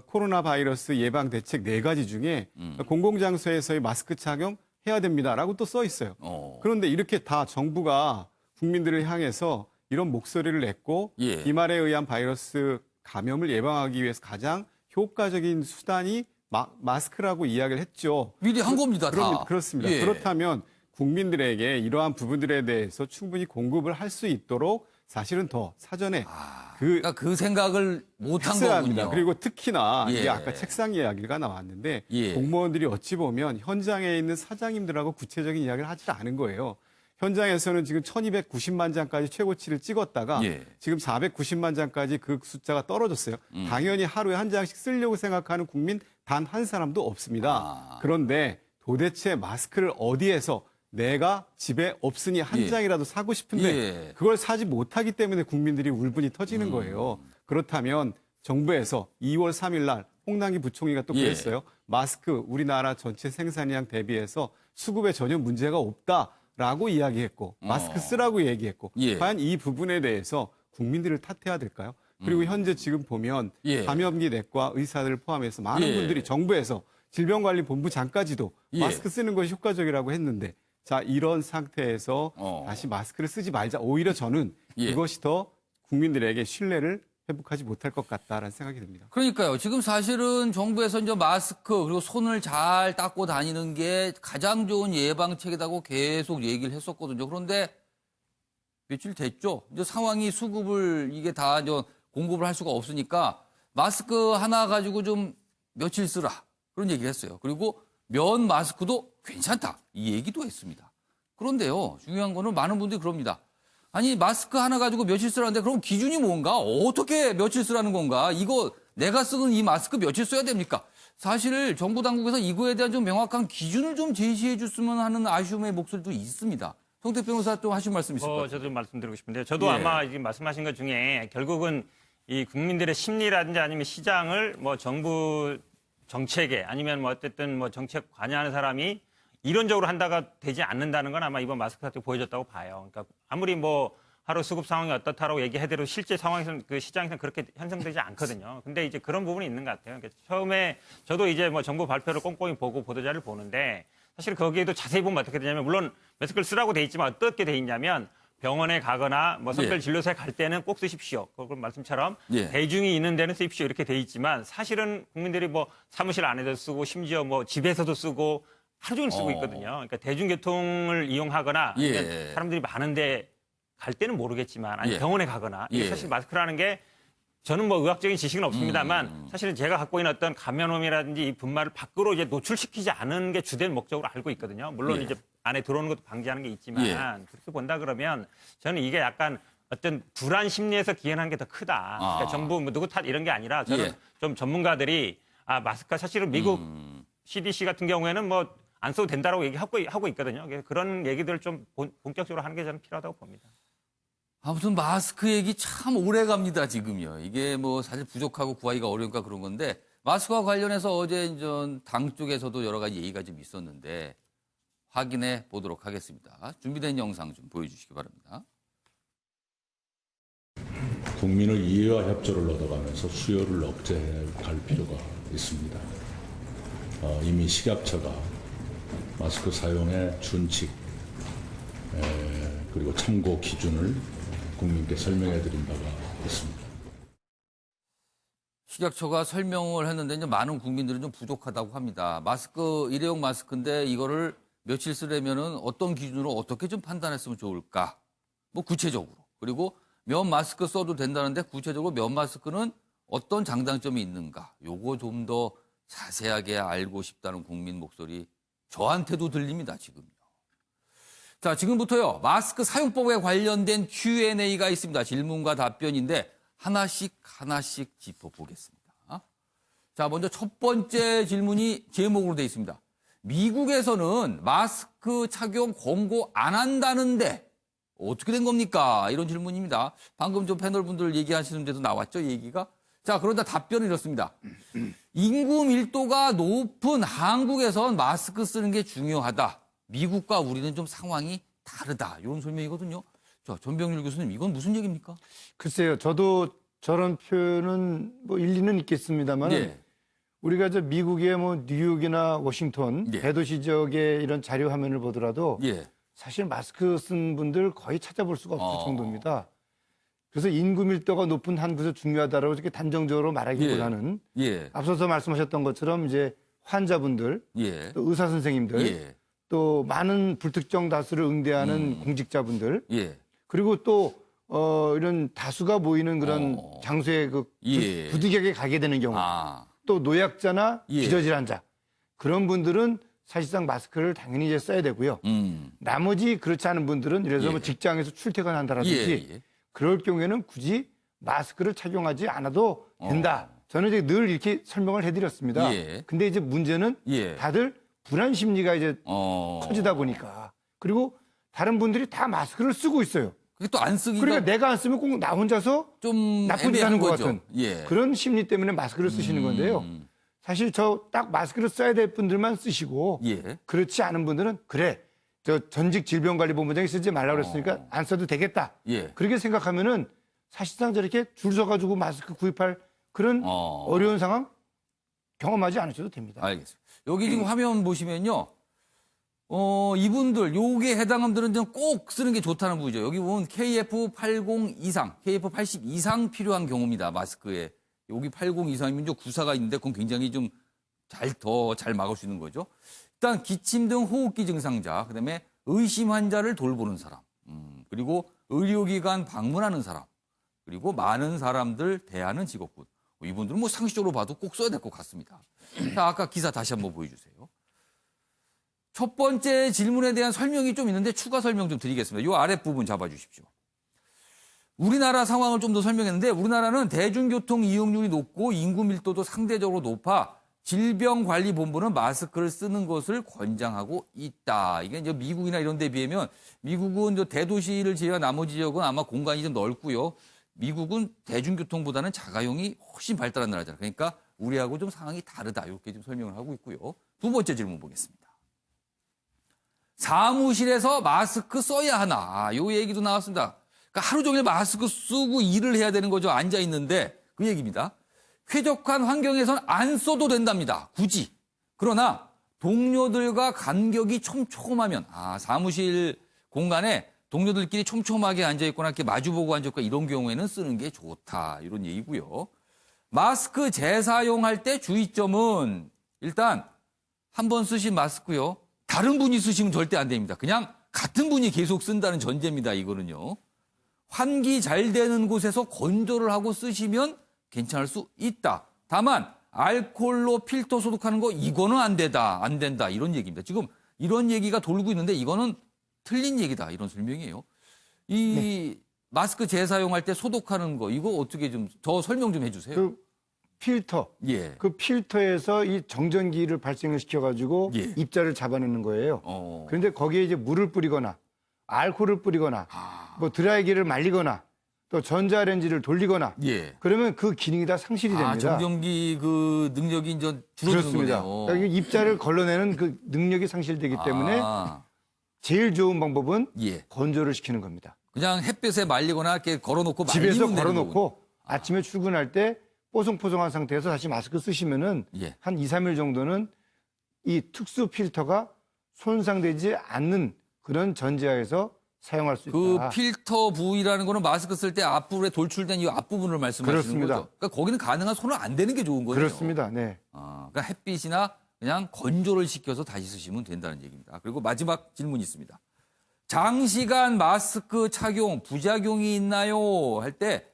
코로나 바이러스 예방 대책 4가지 중에 공공장소에서의 마스크 착용 해야 됩니다라고 또 써 있어요. 그런데 이렇게 다 정부가 국민들을 향해서 이런 목소리를 냈고 예. 비말에 의한 바이러스 감염을 예방하기 위해서 가장 효과적인 수단이 마스크라고 이야기를 했죠. 미리 한 겁니다, 다. 그렇습니다. 예. 그렇다면 국민들에게 이러한 부분들에 대해서 충분히 공급을 할 수 있도록 사실은 더 사전에 그러니까 그 생각을 못한 했어야 거군요. 합니다. 그리고 특히나 예. 이게 아까 책상 이야기가 나왔는데 예. 공무원들이 어찌 보면 현장에 있는 사장님들하고 구체적인 이야기를 하지 않은 거예요. 현장에서는 지금 1290만 장까지 최고치를 찍었다가 예. 지금 490만 장까지 그 숫자가 떨어졌어요. 당연히 하루에 한 장씩 쓰려고 생각하는 국민 단 한 사람도 없습니다. 그런데 도대체 마스크를 어디에서 내가 집에 없으니 한 예. 장이라도 사고 싶은데 예. 그걸 사지 못하기 때문에 국민들이 울분이 터지는 거예요. 그렇다면 정부에서 2월 3일 날 홍남기 부총리가 또 예. 그랬어요. 마스크 우리나라 전체 생산량 대비해서 수급에 전혀 문제가 없다라고 이야기했고 마스크 쓰라고 얘기했고 예. 과연 이 부분에 대해서 국민들을 탓해야 될까요? 그리고 현재 지금 보면 예. 감염기 내과 의사들을 포함해서 많은 예. 분들이 정부에서 질병관리본부장까지도 예. 마스크 쓰는 것이 효과적이라고 했는데 자 이런 상태에서 다시 마스크를 쓰지 말자. 오히려 저는 예. 이것이 더 국민들에게 신뢰를 회복하지 못할 것 같다라는 생각이 듭니다. 그러니까요. 지금 사실은 정부에서 이제 마스크 그리고 손을 잘 닦고 다니는 게 가장 좋은 예방책이라고 계속 얘기를 했었거든요. 그런데 며칠 됐죠. 이제 상황이 수급을 이게 다 이제 공급을 할 수가 없으니까 마스크 하나 가지고 좀 며칠 쓰라 그런 얘기를 했어요. 그리고 면 마스크도 괜찮다 이 얘기도 했습니다. 그런데요. 중요한 거는 많은 분들이 그럽니다. 아니 마스크 하나 가지고 며칠 쓰라는데 그럼 기준이 뭔가? 어떻게 며칠 쓰라는 건가? 이거 내가 쓰는 이 마스크 며칠 써야 됩니까? 사실 정부 당국에서 이거에 대한 좀 명확한 기준을 좀 제시해 줬으면 하는 아쉬움의 목소리도 있습니다. 송태 변호사 좀 하실 말씀 있을 것 같아요. 저도 말씀드리고 싶은데요. 저도 예. 아마 지금 말씀하신 것 중에 결국은 이 국민들의 심리라든지 아니면 시장을 뭐 정부 정책에 아니면 뭐 어쨌든 뭐 정책 관여하는 사람이 이론적으로 한다가 되지 않는다는 건 아마 이번 마스크 사태 보여줬다고 봐요. 그러니까 아무리 뭐 하루 수급 상황이 어떻다라고 얘기해도 실제 상황에서는 그 시장에서는 그렇게 형성되지 않거든요. 근데 이제 그런 부분이 있는 것 같아요. 그러니까 처음에 저도 이제 뭐 정부 발표를 꼼꼼히 보고 보도자를 보는데 사실 거기에도 자세히 보면 어떻게 되냐면 물론 마스크를 쓰라고 돼 있지만 어떻게 돼 있냐면 병원에 가거나 뭐 선별 진료소에 갈 때는 꼭 쓰십시오. 그런 말씀처럼 예. 대중이 있는 데는 쓰십시오 이렇게 돼 있지만 사실은 국민들이 뭐 사무실 안에도 쓰고 심지어 뭐 집에서도 쓰고 하루 종일 쓰고 있거든요. 그러니까 대중교통을 이용하거나 아니면 예. 사람들이 많은데 갈 때는 모르겠지만 아니 예. 병원에 가거나 이게 예. 사실 마스크라는 게 저는 뭐 의학적인 지식은 없습니다만 사실은 제가 갖고 있는 어떤 감염염이라든지 이 분말을 밖으로 이제 노출시키지 않은 게 주된 목적으로 알고 있거든요. 물론 예. 이제 안에 들어오는 것도 방지하는 게 있지만 예. 그렇게 본다 그러면 저는 이게 약간 어떤 불안 심리에서 기인한 게 더 크다. 그러니까 정부 뭐 누구 탓 이런 게 아니라 저는 예. 좀 전문가들이 마스크가 사실은 미국 CDC 같은 경우에는 뭐 안 써도 된다라고 얘기하고 있거든요. 그래서 그런 얘기들을 좀 본격적으로 하는 게 저는 필요하다고 봅니다. 아무튼 마스크 얘기 참 오래 갑니다, 지금요. 이게 뭐 사실 부족하고 구하기가 어려우니까 그런 건데 마스크와 관련해서 어제 이제 당 쪽에서도 여러 가지 얘기가 좀 있었는데 확인해 보도록 하겠습니다. 준비된 영상 좀 보여주시기 바랍니다. 국민의 이해와 협조를 얻어가면서 수요를 억제해 갈 필요가 있습니다. 이미 식약처가 마스크 사용의 준칙 그리고 참고 기준을 국민께 설명해 드린 바가 있습니다. 식약처가 설명을 했는데 이제 많은 국민들은 좀 부족하다고 합니다. 마스크, 일회용 마스크인데 이거를 며칠 쓰려면은 어떤 기준으로 어떻게 좀 판단했으면 좋을까? 뭐 구체적으로. 그리고 면 마스크 써도 된다는데 구체적으로 면 마스크는 어떤 장단점이 있는가? 요거 좀 더 자세하게 알고 싶다는 국민 목소리 저한테도 들립니다, 지금요. 자, 지금부터요. 마스크 사용법에 관련된 Q&A가 있습니다. 질문과 답변인데 하나씩 짚어보겠습니다. 자, 먼저 첫 번째 질문이 제목으로 되어 있습니다. 미국에서는 마스크 착용 권고 안 한다는데 어떻게 된 겁니까? 이런 질문입니다. 방금 좀 패널분들 얘기하시는데도 나왔죠, 얘기가? 자, 그런데 답변은 이렇습니다. 인구 밀도가 높은 한국에선 마스크 쓰는 게 중요하다. 미국과 우리는 좀 상황이 다르다. 이런 설명이거든요. 자, 전병률 교수님, 이건 무슨 얘기입니까? 글쎄요, 저도 저런 표현은 뭐 일리는 있겠습니다만 예. 우리가 저 미국의 뭐 뉴욕이나 워싱턴 예. 대도시 지역의 이런 자료 화면을 보더라도 예. 사실 마스크 쓴 분들 거의 찾아볼 수가 없을 어. 정도입니다. 그래서 인구 밀도가 높은 한국에서 중요하다라고 이렇게 단정적으로 말하기보다는 예. 앞서서 말씀하셨던 것처럼 이제 환자분들, 예. 또 의사 선생님들, 예. 또 많은 불특정 다수를 응대하는 공직자분들, 예. 그리고 또 이런 다수가 모이는 그런 장소에 그 예. 부득이하게 가게 되는 경우, 아. 또 노약자나 예. 기저질환자 그런 분들은 사실상 마스크를 당연히 이제 써야 되고요. 나머지 그렇지 않은 분들은 예를 들어 뭐 예. 직장에서 출퇴근한다라든지 예. 그럴 경우에는 굳이 마스크를 착용하지 않아도 된다. 저는 이제 늘 이렇게 설명을 해드렸습니다. 예. 근데 이제 문제는 예. 다들 불안 심리가 이제 커지다 보니까 그리고 다른 분들이 다 마스크를 쓰고 있어요. 그게 또 안 쓰기가 그러니까 내가 안 쓰면 꼭 나 혼자서 좀 나쁘지 애매한 않은 것 거죠. 같은 예. 그런 심리 때문에 마스크를 쓰시는 건데요. 사실 저 딱 마스크를 써야 될 분들만 쓰시고 예. 그렇지 않은 분들은 그래 저 전직 질병관리본부장이 쓰지 말라고 그랬으니까 안 써도 되겠다. 예. 그렇게 생각하면은 사실상 저렇게 줄 서가지고 마스크 구입할 그런 어려운 상황 경험하지 않으셔도 됩니다. 알겠습니다. 여기 지금 화면 보시면요. 이분들, 요게 해당하는 분들은 좀 꼭 쓰는 게 좋다는 부분이죠. 여기 보면 KF80 이상, KF80 이상 필요한 경우입니다. 마스크에. 여기 80 이상이면 좀 구사가 있는데 그건 굉장히 좀 더 잘 막을 수 있는 거죠. 일단 기침 등 호흡기 증상자, 그다음에 의심 환자를 돌보는 사람, 그리고 의료기관 방문하는 사람, 그리고 많은 사람들 대하는 직업군. 이분들은 뭐 상식적으로 봐도 꼭 써야 될 것 같습니다. 자, 아까 기사 다시 한번 보여주세요. 첫 번째 질문에 대한 설명이 좀 있는데 추가 설명 좀 드리겠습니다. 이 아랫부분 잡아주십시오. 우리나라 상황을 좀 더 설명했는데 우리나라는 대중교통 이용률이 높고 인구 밀도도 상대적으로 높아 질병관리본부는 마스크를 쓰는 것을 권장하고 있다. 이게 이제 미국이나 이런 데 비하면 미국은 대도시를 제외한 나머지 지역은 아마 공간이 좀 넓고요. 미국은 대중교통보다는 자가용이 훨씬 발달한 나라잖아요. 그러니까 우리하고 좀 상황이 다르다. 이렇게 좀 설명을 하고 있고요. 두 번째 질문 보겠습니다. 사무실에서 마스크 써야 하나? 요 얘기도 나왔습니다. 그러니까 하루 종일 마스크 쓰고 일을 해야 되는 거죠. 앉아 있는데 그 얘기입니다. 쾌적한 환경에선 안 써도 된답니다. 굳이. 그러나 동료들과 간격이 촘촘하면 사무실 공간에 동료들끼리 촘촘하게 앉아있거나 이렇게 마주보고 앉아있거나 이런 경우에는 쓰는 게 좋다. 이런 얘기고요. 마스크 재사용할 때 주의점은 일단 한 번 쓰신 마스크요. 다른 분이 쓰시면 절대 안 됩니다. 그냥 같은 분이 계속 쓴다는 전제입니다. 이거는요. 환기 잘 되는 곳에서 건조를 하고 쓰시면 괜찮을 수 있다. 다만 알코올로 필터 소독하는 거 이거는 안 된다. 이런 얘기입니다. 지금 이런 얘기가 돌고 있는데 이거는 틀린 얘기다. 이런 설명이에요. 마스크 재사용할 때 소독하는 거 이거 어떻게 좀 더 설명 좀 해주세요. 그 필터, 예. 그 필터에서 이 정전기를 발생을 시켜가지고 예. 입자를 잡아내는 거예요. 그런데 거기에 이제 물을 뿌리거나 알코올을 뿌리거나 뭐 드라이기를 말리거나 또 전자레인지를 돌리거나 예. 그러면 그 기능이 다 상실이 됩니다. 정전기 그 능력이 이제 줄어드는 그렇습니다. 거네요. 그러니까 입자를 걸러내는 그 능력이 상실되기 때문에 제일 좋은 방법은 예. 건조를 시키는 겁니다. 그냥 햇볕에 말리거나 이렇게 걸어놓고 말리면 집에서 되는 걸어놓고 거군요. 아침에 출근할 때 뽀송뽀송한 상태에서 다시 마스크 쓰시면은 예. 한 2, 3일 정도는 이 특수 필터가 손상되지 않는 그런 전제하에서 사용할 수 그 있다. 필터 부위라는 거는 마스크 쓸 때 앞부분에 돌출된 이 앞부분을 말씀하시는 그렇습니다. 거죠. 그러니까 거기는 가능한 손을 안 대는 게 좋은 거죠. 그렇습니다. 네. 그러니까 햇빛이나 그냥 건조를 시켜서 다시 쓰시면 된다는 얘기입니다. 그리고 마지막 질문이 있습니다. 장시간 마스크 착용 부작용이 있나요? 할 때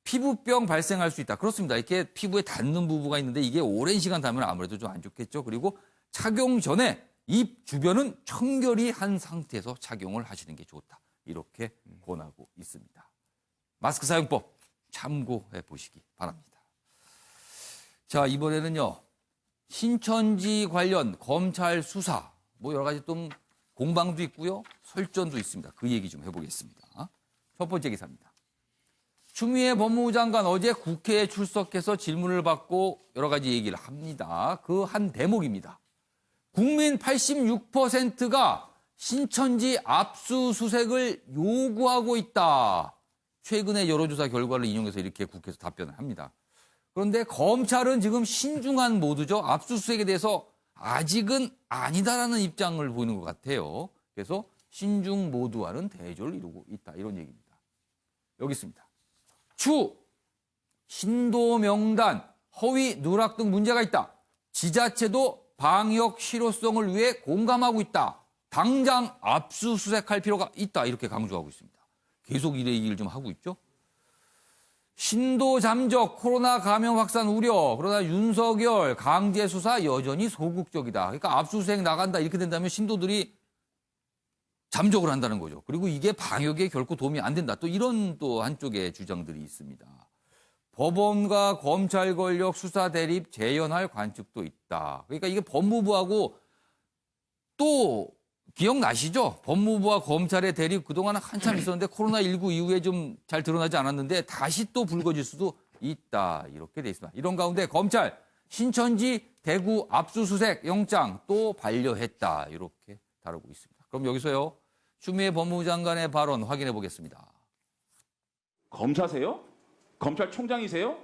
피부병 발생할 수 있다. 그렇습니다. 이렇게 피부에 닿는 부부가 있는데 이게 오랜 시간 닿으면 아무래도 좀 안 좋겠죠. 그리고 착용 전에 입 주변은 청결히 한 상태에서 착용을 하시는 게 좋다. 이렇게 권하고 있습니다. 마스크 사용법 참고해 보시기 바랍니다. 자, 이번에는요. 신천지 관련 검찰 수사, 뭐 여러 가지 좀 공방도 있고요. 설전도 있습니다. 그 얘기 좀 해보겠습니다. 첫 번째 기사입니다. 추미애 법무부 장관 어제 국회에 출석해서 질문을 받고 여러 가지 얘기를 합니다. 그 한 대목입니다. 국민 86%가 신천지 압수수색을 요구하고 있다. 최근의 여론조사 결과를 인용해서 이렇게 국회에서 답변을 합니다. 그런데 검찰은 지금 신중한 모드죠. 압수수색에 대해서 아직은 아니다라는 입장을 보이는 것 같아요. 그래서 신중 모드와는 대조를 이루고 있다. 이런 얘기입니다. 여기 있습니다. 신도 명단, 허위 누락 등 문제가 있다. 지자체도 방역 실효성을 위해 공감하고 있다. 당장 압수수색할 필요가 있다. 이렇게 강조하고 있습니다. 계속 이 얘기를 좀 하고 있죠. 신도 잠적, 코로나 감염 확산 우려. 그러나 윤석열 강제 수사 여전히 소극적이다. 그러니까 압수수색 나간다 이렇게 된다면 신도들이 잠적을 한다는 거죠. 그리고 이게 방역에 결코 도움이 안 된다. 또 이런 또 한쪽의 주장들이 있습니다. 법원과 검찰 권력 수사 대립 재현할 관측도 있다. 그러니까 이게 법무부하고 또 기억나시죠? 법무부와 검찰의 대립 그동안 한참 있었는데 코로나19 이후에 좀 잘 드러나지 않았는데 다시 또 불거질 수도 있다. 이렇게 돼 있습니다. 이런 가운데 검찰 신천지 대구 압수수색 영장 또 반려했다. 이렇게 다루고 있습니다. 그럼 여기서요. 추미애 법무부 장관의 발언 확인해 보겠습니다. 검사세요? 검찰총장이세요?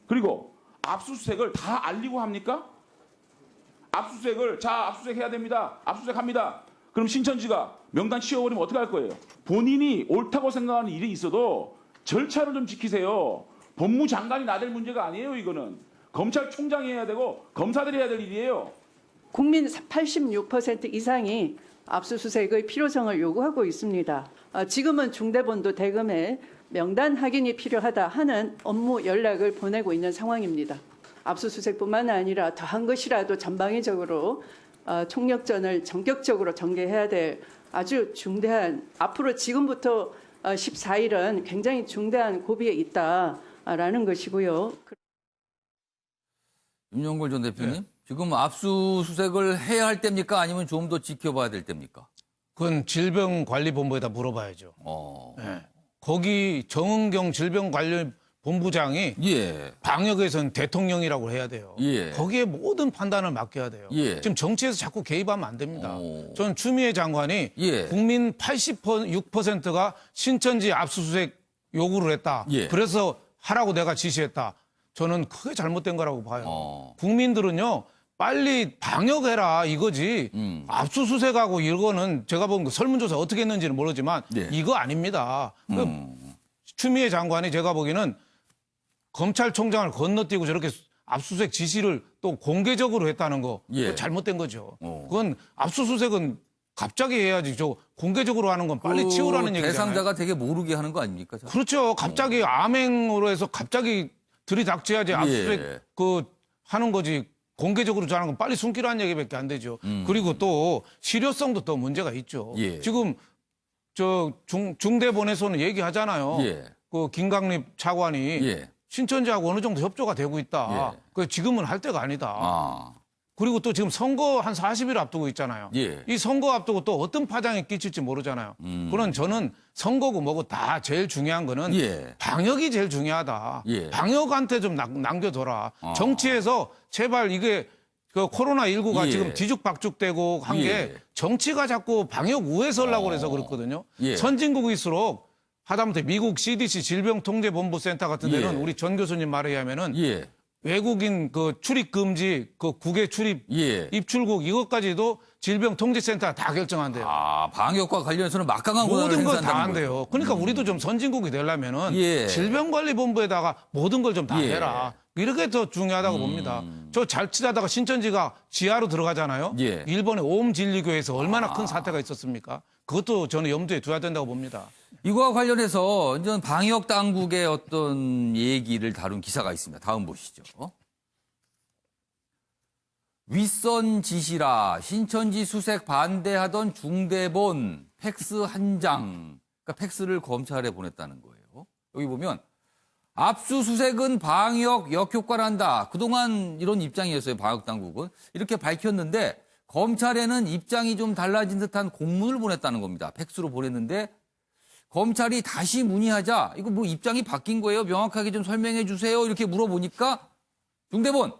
그리고 압수수색을 다 알리고 합니까? 압수수색을 압수수색 해야 됩니다. 압수수색합니다. 그럼 신천지가 명단 씌워버리면 어떻게 할 거예요? 본인이 옳다고 생각하는 일이 있어도 절차를 좀 지키세요. 법무장관이 나댈 문제가 아니에요. 이거는 검찰총장이 해야 되고 검사들이 해야 될 일이에요. 국민 86% 이상이 압수수색의 필요성을 요구하고 있습니다. 지금은 중대본도 대검에 명단 확인이 필요하다 하는 업무 연락을 보내고 있는 상황입니다. 압수수색뿐만 아니라 더한 것이라도 전방위적으로 총력전을 전격적으로 전개해야 될 아주 중대한, 앞으로 지금부터 14일은 굉장히 중대한 고비에 있다라는 것이고요. 임용걸 전 대표님, 지금 압수수색을 해야 할 때입니까? 아니면 좀 더 지켜봐야 될 때입니까? 그건 질병관리본부에다 물어봐야죠. 네. 거기 정은경 질병관리본부장이 방역에서는 대통령이라고 해야 돼요. 거기에 모든 판단을 맡겨야 돼요. 지금 정치에서 자꾸 개입하면 안 됩니다. 저는 추미애 장관이 국민 86%가 신천지 압수수색 요구를 했다. 그래서 하라고 내가 지시했다. 저는 크게 잘못된 거라고 봐요. 국민들은요. 빨리 방역해라 이거지. 압수수색하고 이거는 제가 본 그 설문조사 어떻게 했는지는 모르지만 이거 아닙니다. 추미애 장관이 제가 보기에는 검찰총장을 건너뛰고 저렇게 압수수색 지시를 또 공개적으로 했다는 거 그거 잘못된 거죠. 그건 압수수색은 갑자기 해야지. 저 공개적으로 하는 건 빨리 치우라는 얘기잖아요. 대상자가 되게 모르게 하는 거 아닙니까? 그렇죠. 갑자기 암행으로 해서 갑자기 들이닥쳐야지 압수수색 하는 거지. 공개적으로 하는 건 빨리 숨기라는 얘기밖에 안 되죠. 그리고 또 실효성도 또 문제가 있죠. 지금 저 중대본에서는 얘기하잖아요. 그 김강립 차관이 신천지하고 어느 정도 협조가 되고 있다. 그 지금은 할 때가 아니다. 그리고 또 지금 선거 한 40일 앞두고 있잖아요. 이 선거 앞두고 또 어떤 파장이 끼칠지 모르잖아요. 그런 저는 선거고 뭐고 다 제일 중요한 거는 방역이 제일 중요하다. 방역한테 좀 남겨둬라. 정치에서 제발 이게 그 코로나19가 지금 뒤죽박죽되고 한 게 정치가 자꾸 방역 우회 설라고 그래서 그렇거든요. 선진국일수록 하다못해 미국 CDC 질병통제본부센터 같은 데는 우리 전 교수님 말에 의하면은 외국인 그 출입 금지, 그 국외 출입, 예. 입출국 이것까지도 질병통제센터가 다 결정한대요. 아, 방역과 관련해서는 막강한 권한을 모든 걸 다 행사한다는 한대요. 거예요. 그러니까 우리도 좀 선진국이 되려면은 예. 질병관리본부에다가 모든 걸 좀 다 예. 해라. 이렇게 더 중요하다고 봅니다. 저 자칫하다가 신천지가 지하로 들어가잖아요. 예. 일본의 오음진리교에서 얼마나 큰 사태가 있었습니까? 그것도 저는 염두에 둬야 된다고 봅니다. 이거와 관련해서 이제 방역 당국의 어떤 얘기를 다룬 기사가 있습니다. 다음 보시죠. 윗선 지시라 신천지 수색 반대하던 중대본 팩스 한 장, 그러니까 팩스를 검찰에 보냈다는 거예요. 여기 보면 압수수색은 방역 역효과란다. 그동안 이런 입장이었어요. 방역 당국은 이렇게 밝혔는데 검찰에는 입장이 좀 달라진 듯한 공문을 보냈다는 겁니다. 팩스로 보냈는데 검찰이 다시 문의하자 이거 뭐 입장이 바뀐 거예요. 명확하게 좀 설명해 주세요. 이렇게 물어보니까 중대본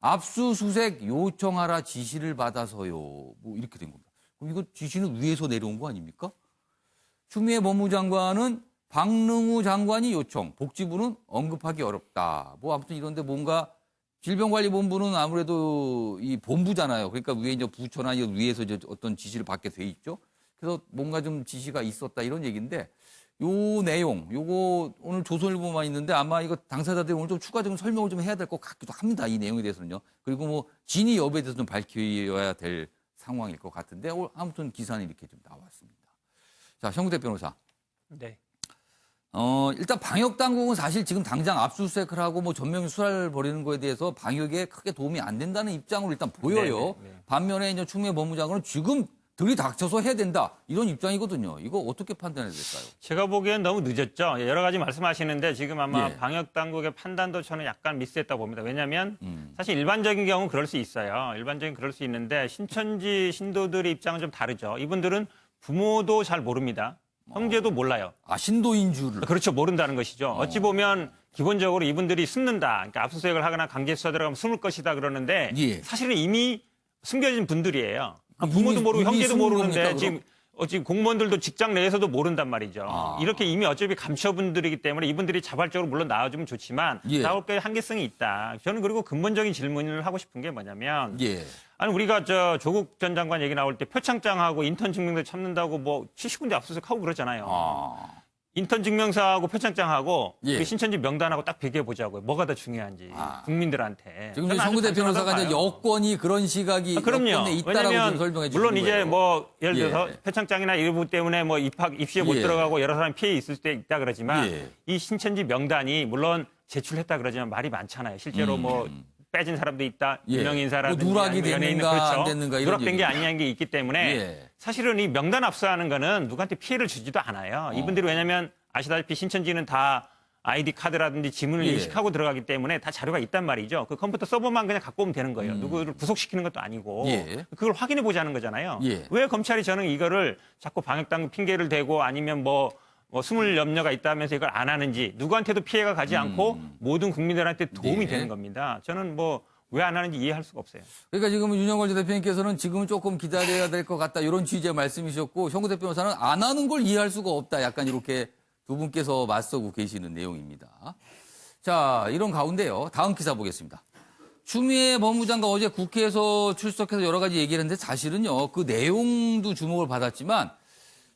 압수수색 요청하라 지시를 받아서요. 뭐 이렇게 된 겁니다. 그럼 이거 지시는 위에서 내려온 거 아닙니까? 추미애 법무장관은 박능우 장관이 요청, 복지부는 언급하기 어렵다. 뭐 아무튼 이런데 뭔가 질병관리본부는 아무래도 이 본부잖아요. 그러니까 위에 이제 부처나 위에서 이제 어떤 지시를 받게 돼 있죠. 그래서 뭔가 좀 지시가 있었다 이런 얘기인데 요 내용, 요거 오늘 조선일보만 있는데 아마 이거 당사자들이 오늘 좀 추가적인 설명을 좀 해야 될 것 같기도 합니다. 이 내용에 대해서는요. 그리고 뭐 진위 여부에 대해서 좀 밝혀야 될 상황일 것 같은데 아무튼 기사는 이렇게 좀 나왔습니다. 자, 현구대 변호사. 네. 일단 방역 당국은 사실 지금 당장 압수수색을 하고 뭐 전면 수사를 벌이는 거에 대해서 방역에 크게 도움이 안 된다는 입장으로 일단 보여요. 네. 반면에 이제 추미애 법무장관은 지금 들이닥쳐서 해야 된다 이런 입장이거든요. 이거 어떻게 판단해야 될까요? 제가 보기엔 너무 늦었죠. 여러 가지 말씀하시는데 지금 아마 예. 방역 당국의 판단도 저는 약간 미스했다고 봅니다. 왜냐하면 사실 일반적인 경우는 그럴 수 있어요. 일반적인 그럴 수 있는데 신천지 신도들의 입장은 좀 다르죠. 이분들은 부모도 잘 모릅니다. 형제도 몰라요. 아, 신도인 줄을. 그렇죠. 모른다는 것이죠. 어찌 보면 기본적으로 이분들이 숨는다. 그러니까 압수수색을 하거나 강제 수사 들어가면 숨을 것이다 그러는데 예. 사실은 이미 숨겨진 분들이에요. 아, 부모도 모르고 이미 형제도 숨은 모르는데 겁니까, 지금 공무원들도 직장 내에서도 모른단 말이죠. 아. 이렇게 이미 어차피 감춰분들이기 때문에 이분들이 자발적으로 물론 나와주면 좋지만 예. 나올 게 한계성이 있다. 저는 그리고 근본적인 질문을 하고 싶은 게 뭐냐면 예. 아니 우리가 조국 전 장관 얘기 나올 때 표창장하고 인턴 증명서 참는다고 뭐 70군데 압수수색하고 그러잖아요. 아. 인턴 증명서하고 표창장하고 예. 그 신천지 명단하고 딱 비교해 보자고요. 뭐가 더 중요한지 국민들한테. 지금 저는 아주 성구대 변호사가 이제 단순하다고 봐요. 여건이 그런 시각이 그럼요. 여건에 있다라고 왜냐면 좀 설명해 주신 물론 거예요. 이제 뭐 예를 들어서 예. 표창장이나 일부 때문에 뭐 입시에 못 예. 들어가고 여러 사람 피해 있을 때 있다 그러지만 예. 이 신천지 명단이 물론 제출했다 그러지만 말이 많잖아요. 실제로 뭐 빼진 사람도 있다. 예. 유명인 사람도 뭐 누락이 됐는가 안 됐는가 이런 누락된 게 얘기입니다. 아니냐는 게 있기 때문에 예. 사실은 이 명단 압수하는 거는 누구한테 피해를 주지도 않아요. 이분들이 왜냐하면 아시다시피 신천지는 다 아이디 카드라든지 지문을 예. 인식하고 들어가기 때문에 다 자료가 있단 말이죠. 그 컴퓨터 서버만 그냥 갖고 오면 되는 거예요. 누구를 구속시키는 것도 아니고 예. 그걸 확인해 보자는 거잖아요. 예. 왜 검찰이 저는 이거를 자꾸 방역당국 핑계를 대고 아니면 뭐 숨을 염려가 있다면서 이걸 안 하는지 누구한테도 피해가 가지 않고 모든 국민들한테 도움이 네. 되는 겁니다. 저는 뭐 왜 안 하는지 이해할 수가 없어요. 그러니까 지금 윤영걸 대표님께서는 지금은 조금 기다려야 될 것 같다 이런 취지의 말씀이셨고 현구대 변호사는 안 하는 걸 이해할 수가 없다 약간 이렇게 두 분께서 맞서고 계시는 내용입니다. 자, 이런 가운데요. 다음 기사 보겠습니다. 추미애 법무장관 어제 국회에서 출석해서 여러 가지 얘기를 했는데 사실은요. 그 내용도 주목을 받았지만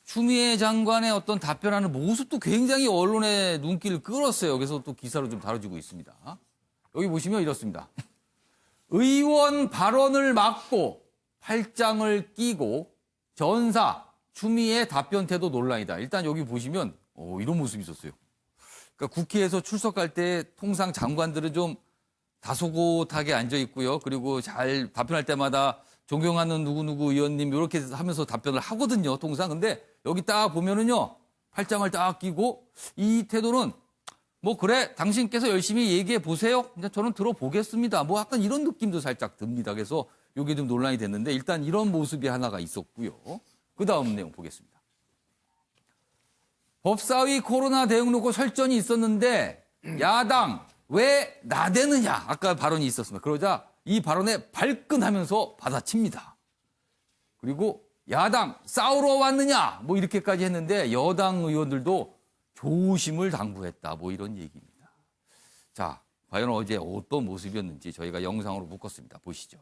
추미애 장관의 어떤 답변하는 모습도 굉장히 언론의 눈길을 끌었어요. 그래서 또 기사로 좀 다뤄지고 있습니다. 여기 보시면 이렇습니다. 의원 발언을 막고 팔짱을 끼고 전사 추미애 답변 태도 논란이다. 일단 여기 보시면 이런 모습이 있었어요. 그러니까 국회에서 출석할 때 통상 장관들은 좀 다소곳하게 앉아 있고요. 그리고 잘 답변할 때마다 존경하는 누구누구 의원님 이렇게 하면서 답변을 하거든요. 통상. 근데 여기 딱 보면은요. 팔짱을 딱 끼고 이 태도는 뭐 그래 당신께서 열심히 얘기해 보세요. 이제 저는 들어보겠습니다. 뭐 약간 이런 느낌도 살짝 듭니다. 그래서 이게 좀 논란이 됐는데 일단 이런 모습이 하나가 있었고요. 그다음 내용 보겠습니다. 법사위 코로나 대응 놓고 설전이 있었는데 야당 왜 나대느냐 아까 발언이 있었습니다. 그러자 이 발언에 발끈하면서 받아칩니다. 그리고 야당 싸우러 왔느냐 뭐 이렇게까지 했는데 여당 의원들도 조심을 당부했다 뭐 이런 얘기입니다. 자, 과연 어제 어떤 모습이었는지 저희가 영상으로 묶었습니다. 보시죠.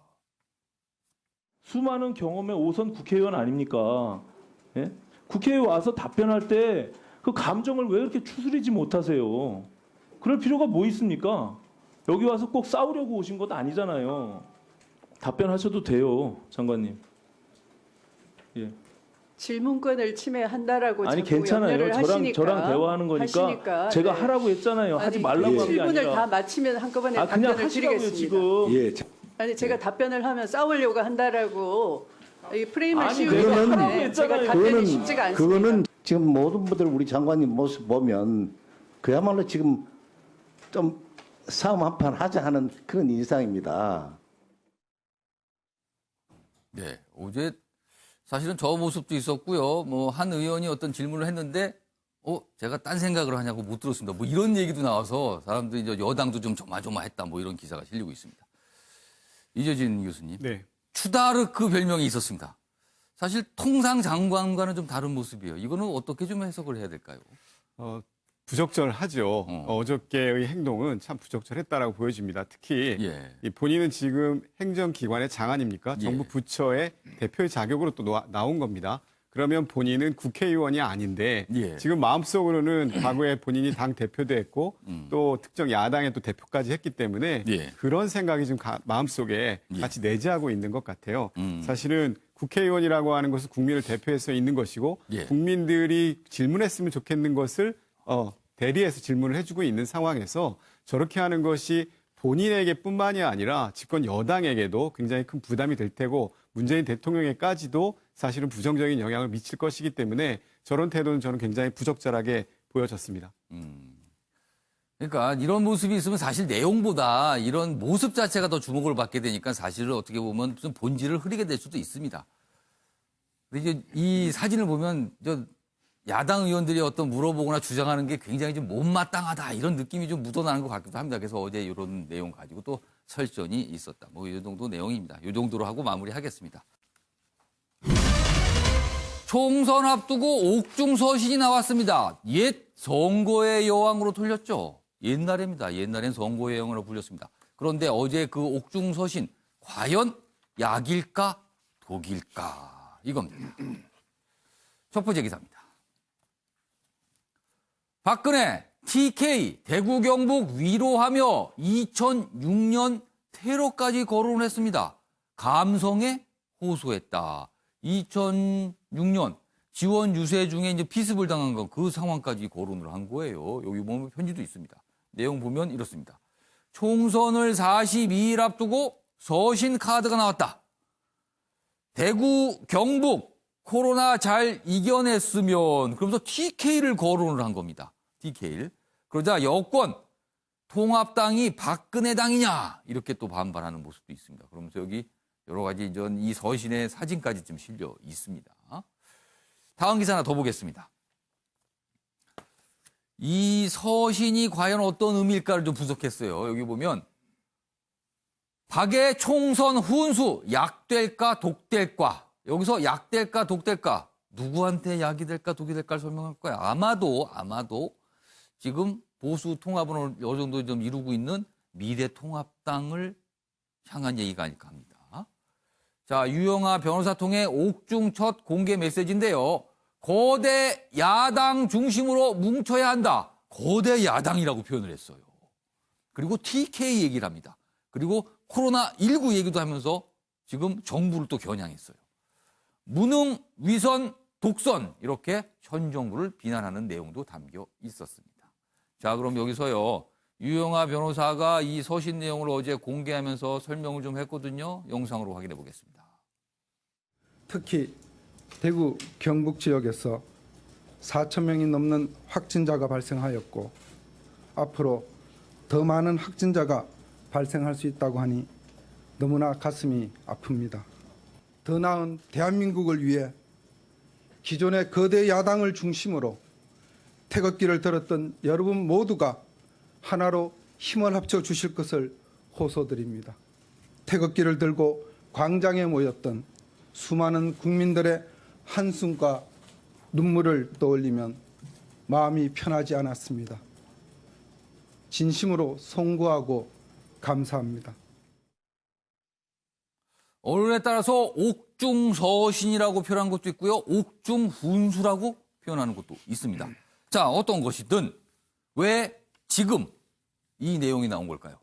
수많은 경험의 5선 국회의원 아닙니까? 예? 국회에 와서 답변할 때 그 감정을 왜 이렇게 추스리지 못하세요? 그럴 필요가 뭐 있습니까? 여기 와서 꼭 싸우려고 오신 것 아니잖아요. 답변하셔도 돼요, 장관님. 예. 질문권을 침해한다라고 아니 자꾸 괜찮아요. 염려를 하시니까 저랑 대화하는 거니까 하시니까, 제가 네. 하라고 했잖아요. 하지 아니, 말라고 한 게 질문을 아니라. 다 마치면 한꺼번에 그냥 답변을 하시라고요 드리겠습니다. 지금. 아니 제가 답변을 하면 싸우려고 한다라고 이 프레임을 아니, 씌우기 내가 하라고 때문에 제가 했잖아요. 답변이 쉽지가 않습니다. 그거는 지금 모든 분들 우리 장관님 모습 보면 그야말로 지금 좀 싸움 한판 하자 하는 그런 인상입니다. 네, 어제 사실은 저 모습도 있었고요. 뭐 한 의원이 어떤 질문을 했는데 제가 딴 생각을 하냐고 못 들었습니다. 뭐 이런 얘기도 나와서 사람들이 이제 여당도 좀 조마조마했다 뭐 이런 기사가 실리고 있습니다. 이재진 교수님. 네. 추다르크 별명이 있었습니다. 사실 통상 장관과는 좀 다른 모습이에요. 이거는 어떻게 좀 해석을 해야 될까요? 부적절하죠. 어저께의 행동은 참 부적절했다라고 보여집니다. 특히 이 본인은 지금 행정기관의 장 아닙니까? 정부 부처의 대표의 자격으로 또 나온 겁니다. 그러면 본인은 국회의원이 아닌데 지금 마음속으로는 과거에 본인이 당 대표도 했고 또 특정 야당의 또 대표까지 했기 때문에 그런 생각이 지금 마음속에 같이 내재하고 있는 것 같아요. 사실은 국회의원이라고 하는 것은 국민을 대표해서 있는 것이고 국민들이 질문했으면 좋겠는 것을 대리해서 질문을 해주고 있는 상황에서 저렇게 하는 것이 본인에게뿐만이 아니라 집권 여당에게도 굉장히 큰 부담이 될 테고 문재인 대통령에까지도 사실은 부정적인 영향을 미칠 것이기 때문에 저런 태도는 저는 굉장히 부적절하게 보여졌습니다. 그러니까 이런 모습이 있으면 사실 내용보다 이런 모습 자체가 더 주목을 받게 되니까 사실은 어떻게 보면 좀 본질을 흐리게 될 수도 있습니다. 근데 이제 이 사진을 보면 야당 의원들이 어떤 물어보거나 주장하는 게 굉장히 좀 못마땅하다 이런 느낌이 좀 묻어나는 것 같기도 합니다. 그래서 어제 이런 내용 가지고 또 설전이 있었다. 뭐 이 정도 내용입니다. 이 정도로 하고 마무리하겠습니다. 총선 앞두고 옥중서신이 나왔습니다. 옛 선거의 여왕으로 돌렸죠. 옛날입니다. 옛날엔 선거의 여왕으로 불렸습니다. 그런데 어제 그 옥중서신 과연 약일까 독일까 이겁니다. 첫 번째 기사입니다. 박근혜 TK 대구 경북 위로하며 2006년 테러까지 거론했습니다. 감성에 호소했다. 2006년 지원 유세 중에 이제 피습을 당한 건 그 상황까지 거론을 한 거예요. 여기 보면 편지도 있습니다. 내용 보면 이렇습니다. 총선을 42일 앞두고 서신 카드가 나왔다. 대구 경북 코로나 잘 이겨냈으면 그러면서 TK를 거론을 한 겁니다. TK를. 그러자 여권 통합당이 박근혜 당이냐 이렇게 또 반발하는 모습도 있습니다. 그러면서 여기 여러 가지 이 서신의 사진까지 좀 실려 있습니다. 다음 기사 하나 더 보겠습니다. 이 서신이 과연 어떤 의미일까를 좀 분석했어요. 여기 보면 박의 총선 훈수 약될까 독될까. 여기서 약될까 독될까. 누구한테 약이 될까 독이 될까를 설명할 거야. 아마도 지금 보수 통합을 어느 정도 좀 이루고 있는 미래통합당을 향한 얘기가 아닐까 합니다. 자, 유영아 변호사 통해 옥중 첫 공개 메시지인데요. 거대 야당 중심으로 뭉쳐야 한다. 거대 야당이라고 표현을 했어요. 그리고 TK 얘기를 합니다. 그리고 코로나19 얘기도 하면서 지금 정부를 또 겨냥했어요. 무능, 위선, 독선 이렇게 현 정부를 비난하는 내용도 담겨 있었습니다. 자, 그럼 여기서요. 유영아 변호사가 이 서신 내용을 어제 공개하면서 설명을 좀 했거든요. 영상으로 확인해 보겠습니다. 특히 대구 경북 지역에서 4천 명이 넘는 확진자가 발생하였고 앞으로 더 많은 확진자가 발생할 수 있다고 하니 너무나 가슴이 아픕니다. 더 나은 대한민국을 위해 기존의 거대 야당을 중심으로 태극기를 들었던 여러분 모두가 하나로 힘을 합쳐 주실 것을 호소드립니다. 태극기를 들고 광장에 모였던 수많은 국민들의 한숨과 눈물을 떠올리면 마음이 편하지 않았습니다. 진심으로 송구하고 감사합니다. 언론에 따라서 옥중서신이라고 표현한 것도 있고요. 옥중훈수라고 표현하는 것도 있습니다. 자, 어떤 것이든 왜 지금 이 내용이 나온 걸까요?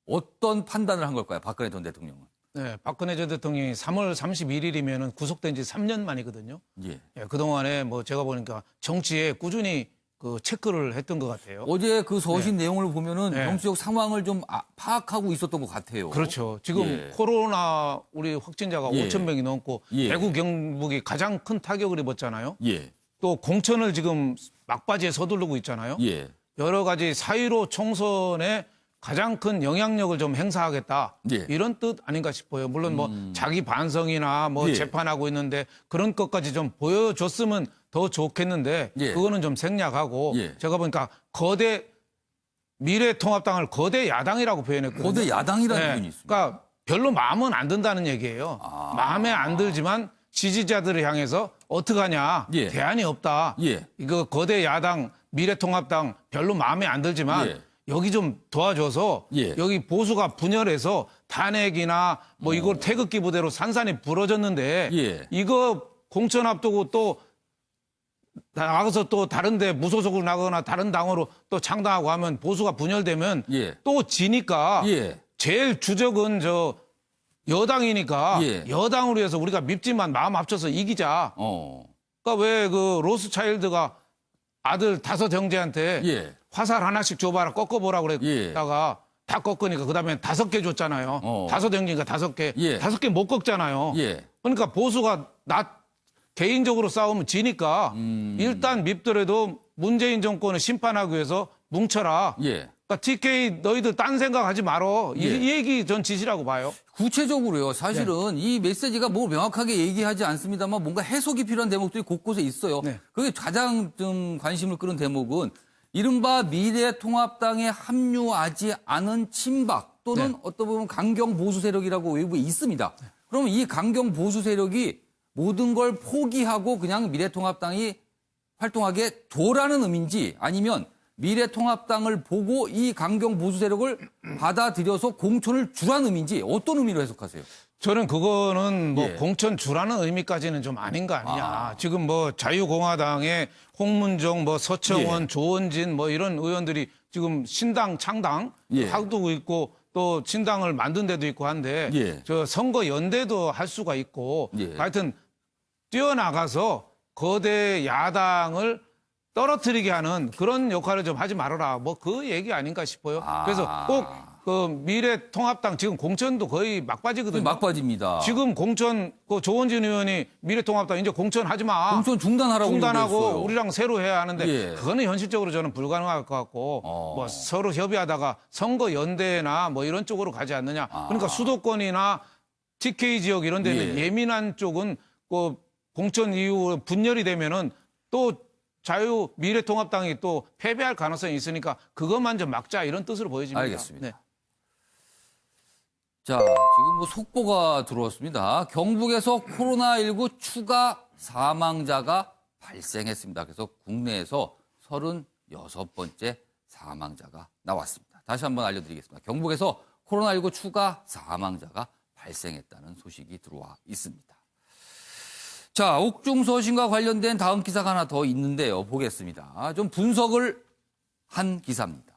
어떤 판단을 한 걸까요? 박근혜 전 대통령은. 네, 박근혜 전 대통령이 3월 31일이면 구속된 지 3년 만이거든요. 예. 그동안에 뭐 제가 보니까 정치에 꾸준히 그 체크를 했던 것 같아요. 어제 그 서신 네. 내용을 보면은 네. 정치적 상황을 좀 파악하고 있었던 것 같아요. 그렇죠. 지금 예. 코로나 우리 확진자가 예. 5천 명이 넘고 예. 대구 경북이 가장 큰 타격을 입었잖아요. 예. 또 공천을 지금 막바지에 서두르고 있잖아요. 예. 여러 가지 4.15 총선에 가장 큰 영향력을 좀 행사하겠다. 예. 이런 뜻 아닌가 싶어요. 물론 뭐 자기 반성이나 뭐 예. 재판하고 있는데 그런 것까지 좀 보여줬으면 더 좋겠는데 예. 그거는 좀 생략하고 예. 제가 보니까 거대 미래통합당을 거대 야당이라고 표현했거든요. 거대 야당이라는 표현이 있습니다. 그러니까 별로 마음은 안 든다는 얘기예요. 마음에 안 들지만 지지자들을 향해서 어떡하냐. 예. 대안이 없다. 예. 이거 거대 야당 미래통합당 별로 마음에 안 들지만 예. 여기 좀 도와줘서 예. 여기 보수가 분열해서 탄핵이나 뭐 이걸 태극기 부대로 산산이 부러졌는데 예. 이거 공천 앞두고 또 나가서 또 다른 데 무소속으로 나가거나 다른 당으로 또 창당하고 하면 보수가 분열되면 예. 또 지니까 예. 제일 주적은 저 여당이니까 예. 여당으로 해서 우리가 밉지만 마음 합쳐서 이기자. 그러니까 왜 그 로스차일드가 아들 5 형제한테 예. 화살 하나씩 줘봐라 꺾어보라고 그랬다가 다 꺾으니까 그다음에 5개 줬잖아요. 5 형제니까 5개. 예. 5개 못 꺾잖아요. 예. 그러니까 보수가 개인적으로 싸우면 지니까 일단 밉더라도 문재인 정권을 심판하기 위해서 뭉쳐라. 예. 그러니까 TK 너희들 딴 생각하지 말어. 예. 이 얘기 전 지시라고 봐요. 구체적으로요. 사실은 이 메시지가 뭐 명확하게 얘기하지 않습니다만 뭔가 해석이 필요한 대목들이 곳곳에 있어요. 네. 그게 가장 좀 관심을 끄는 대목은 이른바 미래통합당에 합류하지 않은 친박 또는 네. 어떤 부분 강경 보수 세력이라고 외부에 있습니다. 그러면 이 강경 보수 세력이 모든 걸 포기하고 그냥 미래통합당이 활동하게 둬라는 의미인지 아니면 미래통합당을 보고 이 강경 보수 세력을 받아들여서 공천을 주라는 의미인지 어떤 의미로 해석하세요? 저는 그거는 뭐 예. 공천 주라는 의미까지는 좀 아닌 거 아니냐. 지금 뭐 자유공화당의 홍문종, 뭐 서청원, 예. 조원진 뭐 이런 의원들이 지금 신당 창당 예. 하고 있고 또 신당을 만든 데도 있고 한데 예. 저 선거 연대도 할 수가 있고 예. 하여튼 뛰어나가서 거대 야당을 떨어뜨리게 하는 그런 역할을 좀 하지 말아라. 뭐 그 얘기 아닌가 싶어요. 그래서 꼭 그 미래통합당 지금 공천도 거의 막바지거든요. 막바지입니다. 지금 공천 그 조원진 의원이 미래통합당 이제 공천하지 마. 공천 중단하라고 중단하고 얘기했어요. 우리랑 새로 해야 하는데 예. 그거는 현실적으로 저는 불가능할 것 같고 뭐 서로 협의하다가 선거 연대나 뭐 이런 쪽으로 가지 않느냐. 그러니까 수도권이나 TK 지역 이런 데는 예. 예민한 쪽은 그 공천 이후 분열이 되면은 또 자유 미래통합당이 또 패배할 가능성이 있으니까 그것만 좀 막자 이런 뜻으로 보여집니다. 알겠습니다. 네. 자, 지금 뭐 속보가 들어왔습니다. 경북에서 코로나19 추가 사망자가 발생했습니다. 그래서 국내에서 36번째 사망자가 나왔습니다. 다시 한번 알려드리겠습니다. 경북에서 코로나19 추가 사망자가 발생했다는 소식이 들어와 있습니다. 자, 옥중서신과 관련된 다음 기사가 하나 더 있는데요. 보겠습니다. 좀 분석을 한 기사입니다.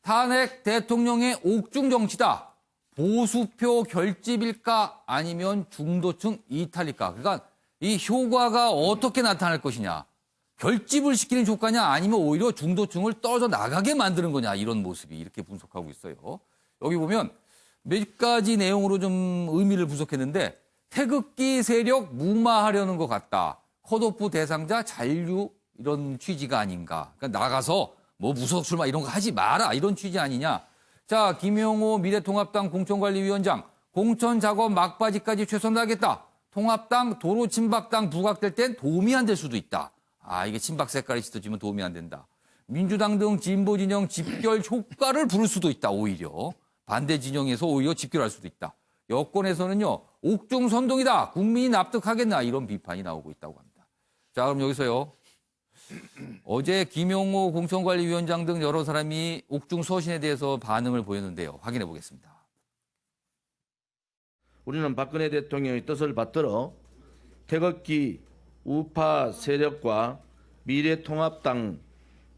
탄핵 대통령의 옥중 정치다. 보수표 결집일까 아니면 중도층 이탈일까. 그러니까 이 효과가 어떻게 나타날 것이냐. 결집을 시키는 효과냐 아니면 오히려 중도층을 떨어져 나가게 만드는 거냐. 이런 모습이 이렇게 분석하고 있어요. 여기 보면 몇 가지 내용으로 좀 의미를 분석했는데 태극기 세력 무마하려는 것 같다. 컷오프 대상자 잔류 이런 취지가 아닌가. 그러니까 나가서 뭐 무소속 출마 이런 거 하지 마라. 이런 취지 아니냐. 자, 김용호 미래통합당 공천관리위원장. 공천 작업 막바지까지 최선을 다하겠다. 통합당 도로친박당 부각될 땐 도움이 안 될 수도 있다. 아, 이게 친박 색깔이 짙어지면 도움이 안 된다. 민주당 등 진보 진영 집결 효과를 부를 수도 있다. 오히려. 반대 진영에서 오히려 집결할 수도 있다. 여권에서는요. 옥중 선동이다. 국민이 납득하겠나. 이런 비판이 나오고 있다고 합니다. 자, 그럼 여기서요. 어제 김용호 공천관리위원장 등 여러 사람이 옥중 서신에 대해서 반응을 보였는데요. 확인해 보겠습니다. 우리는 박근혜 대통령의 뜻을 받들어 태극기 우파 세력과 미래통합당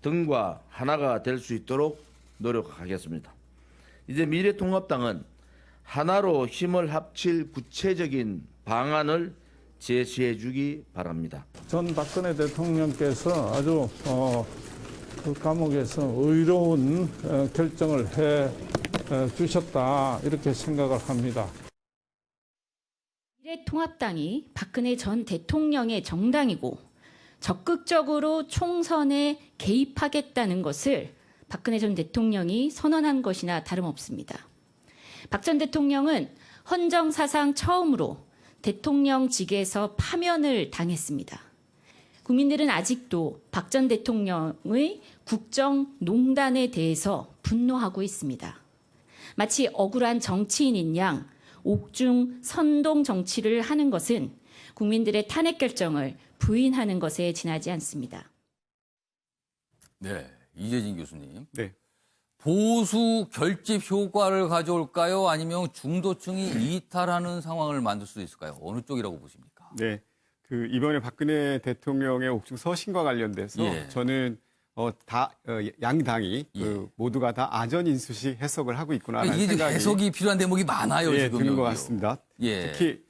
등과 하나가 될 수 있도록 노력하겠습니다. 이제 미래통합당은 하나로 힘을 합칠 구체적인 방안을 제시해 주기 바랍니다. 전 박근혜 대통령께서 아주 그 감옥에서 의로운 결정을 해 주셨다 이렇게 생각을 합니다. 미래통합당이 박근혜 전 대통령의 정당이고 적극적으로 총선에 개입하겠다는 것을 박근혜 전 대통령이 선언한 것이나 다름없습니다. 박 전 대통령은 헌정사상 처음으로 대통령직에서 파면을 당했습니다. 국민들은 아직도 박 전 대통령의 국정농단에 대해서 분노하고 있습니다. 마치 억울한 정치인인 양 옥중 선동 정치를 하는 것은 국민들의 탄핵 결정을 부인하는 것에 지나지 않습니다. 네, 이재진 교수님. 네. 보수 결집 효과를 가져올까요? 아니면 중도층이 이탈하는 상황을 만들 수도 있을까요? 어느 쪽이라고 보십니까? 네. 이번에 박근혜 대통령의 옥중 서신과 관련돼서 예. 저는 양당이 모두가 다 아전인수식 해석을 하고 있구나라는 이게 생각이 해석이 필요한 대목이 많아요. 지금 드는 것 같습니다. 예. 특히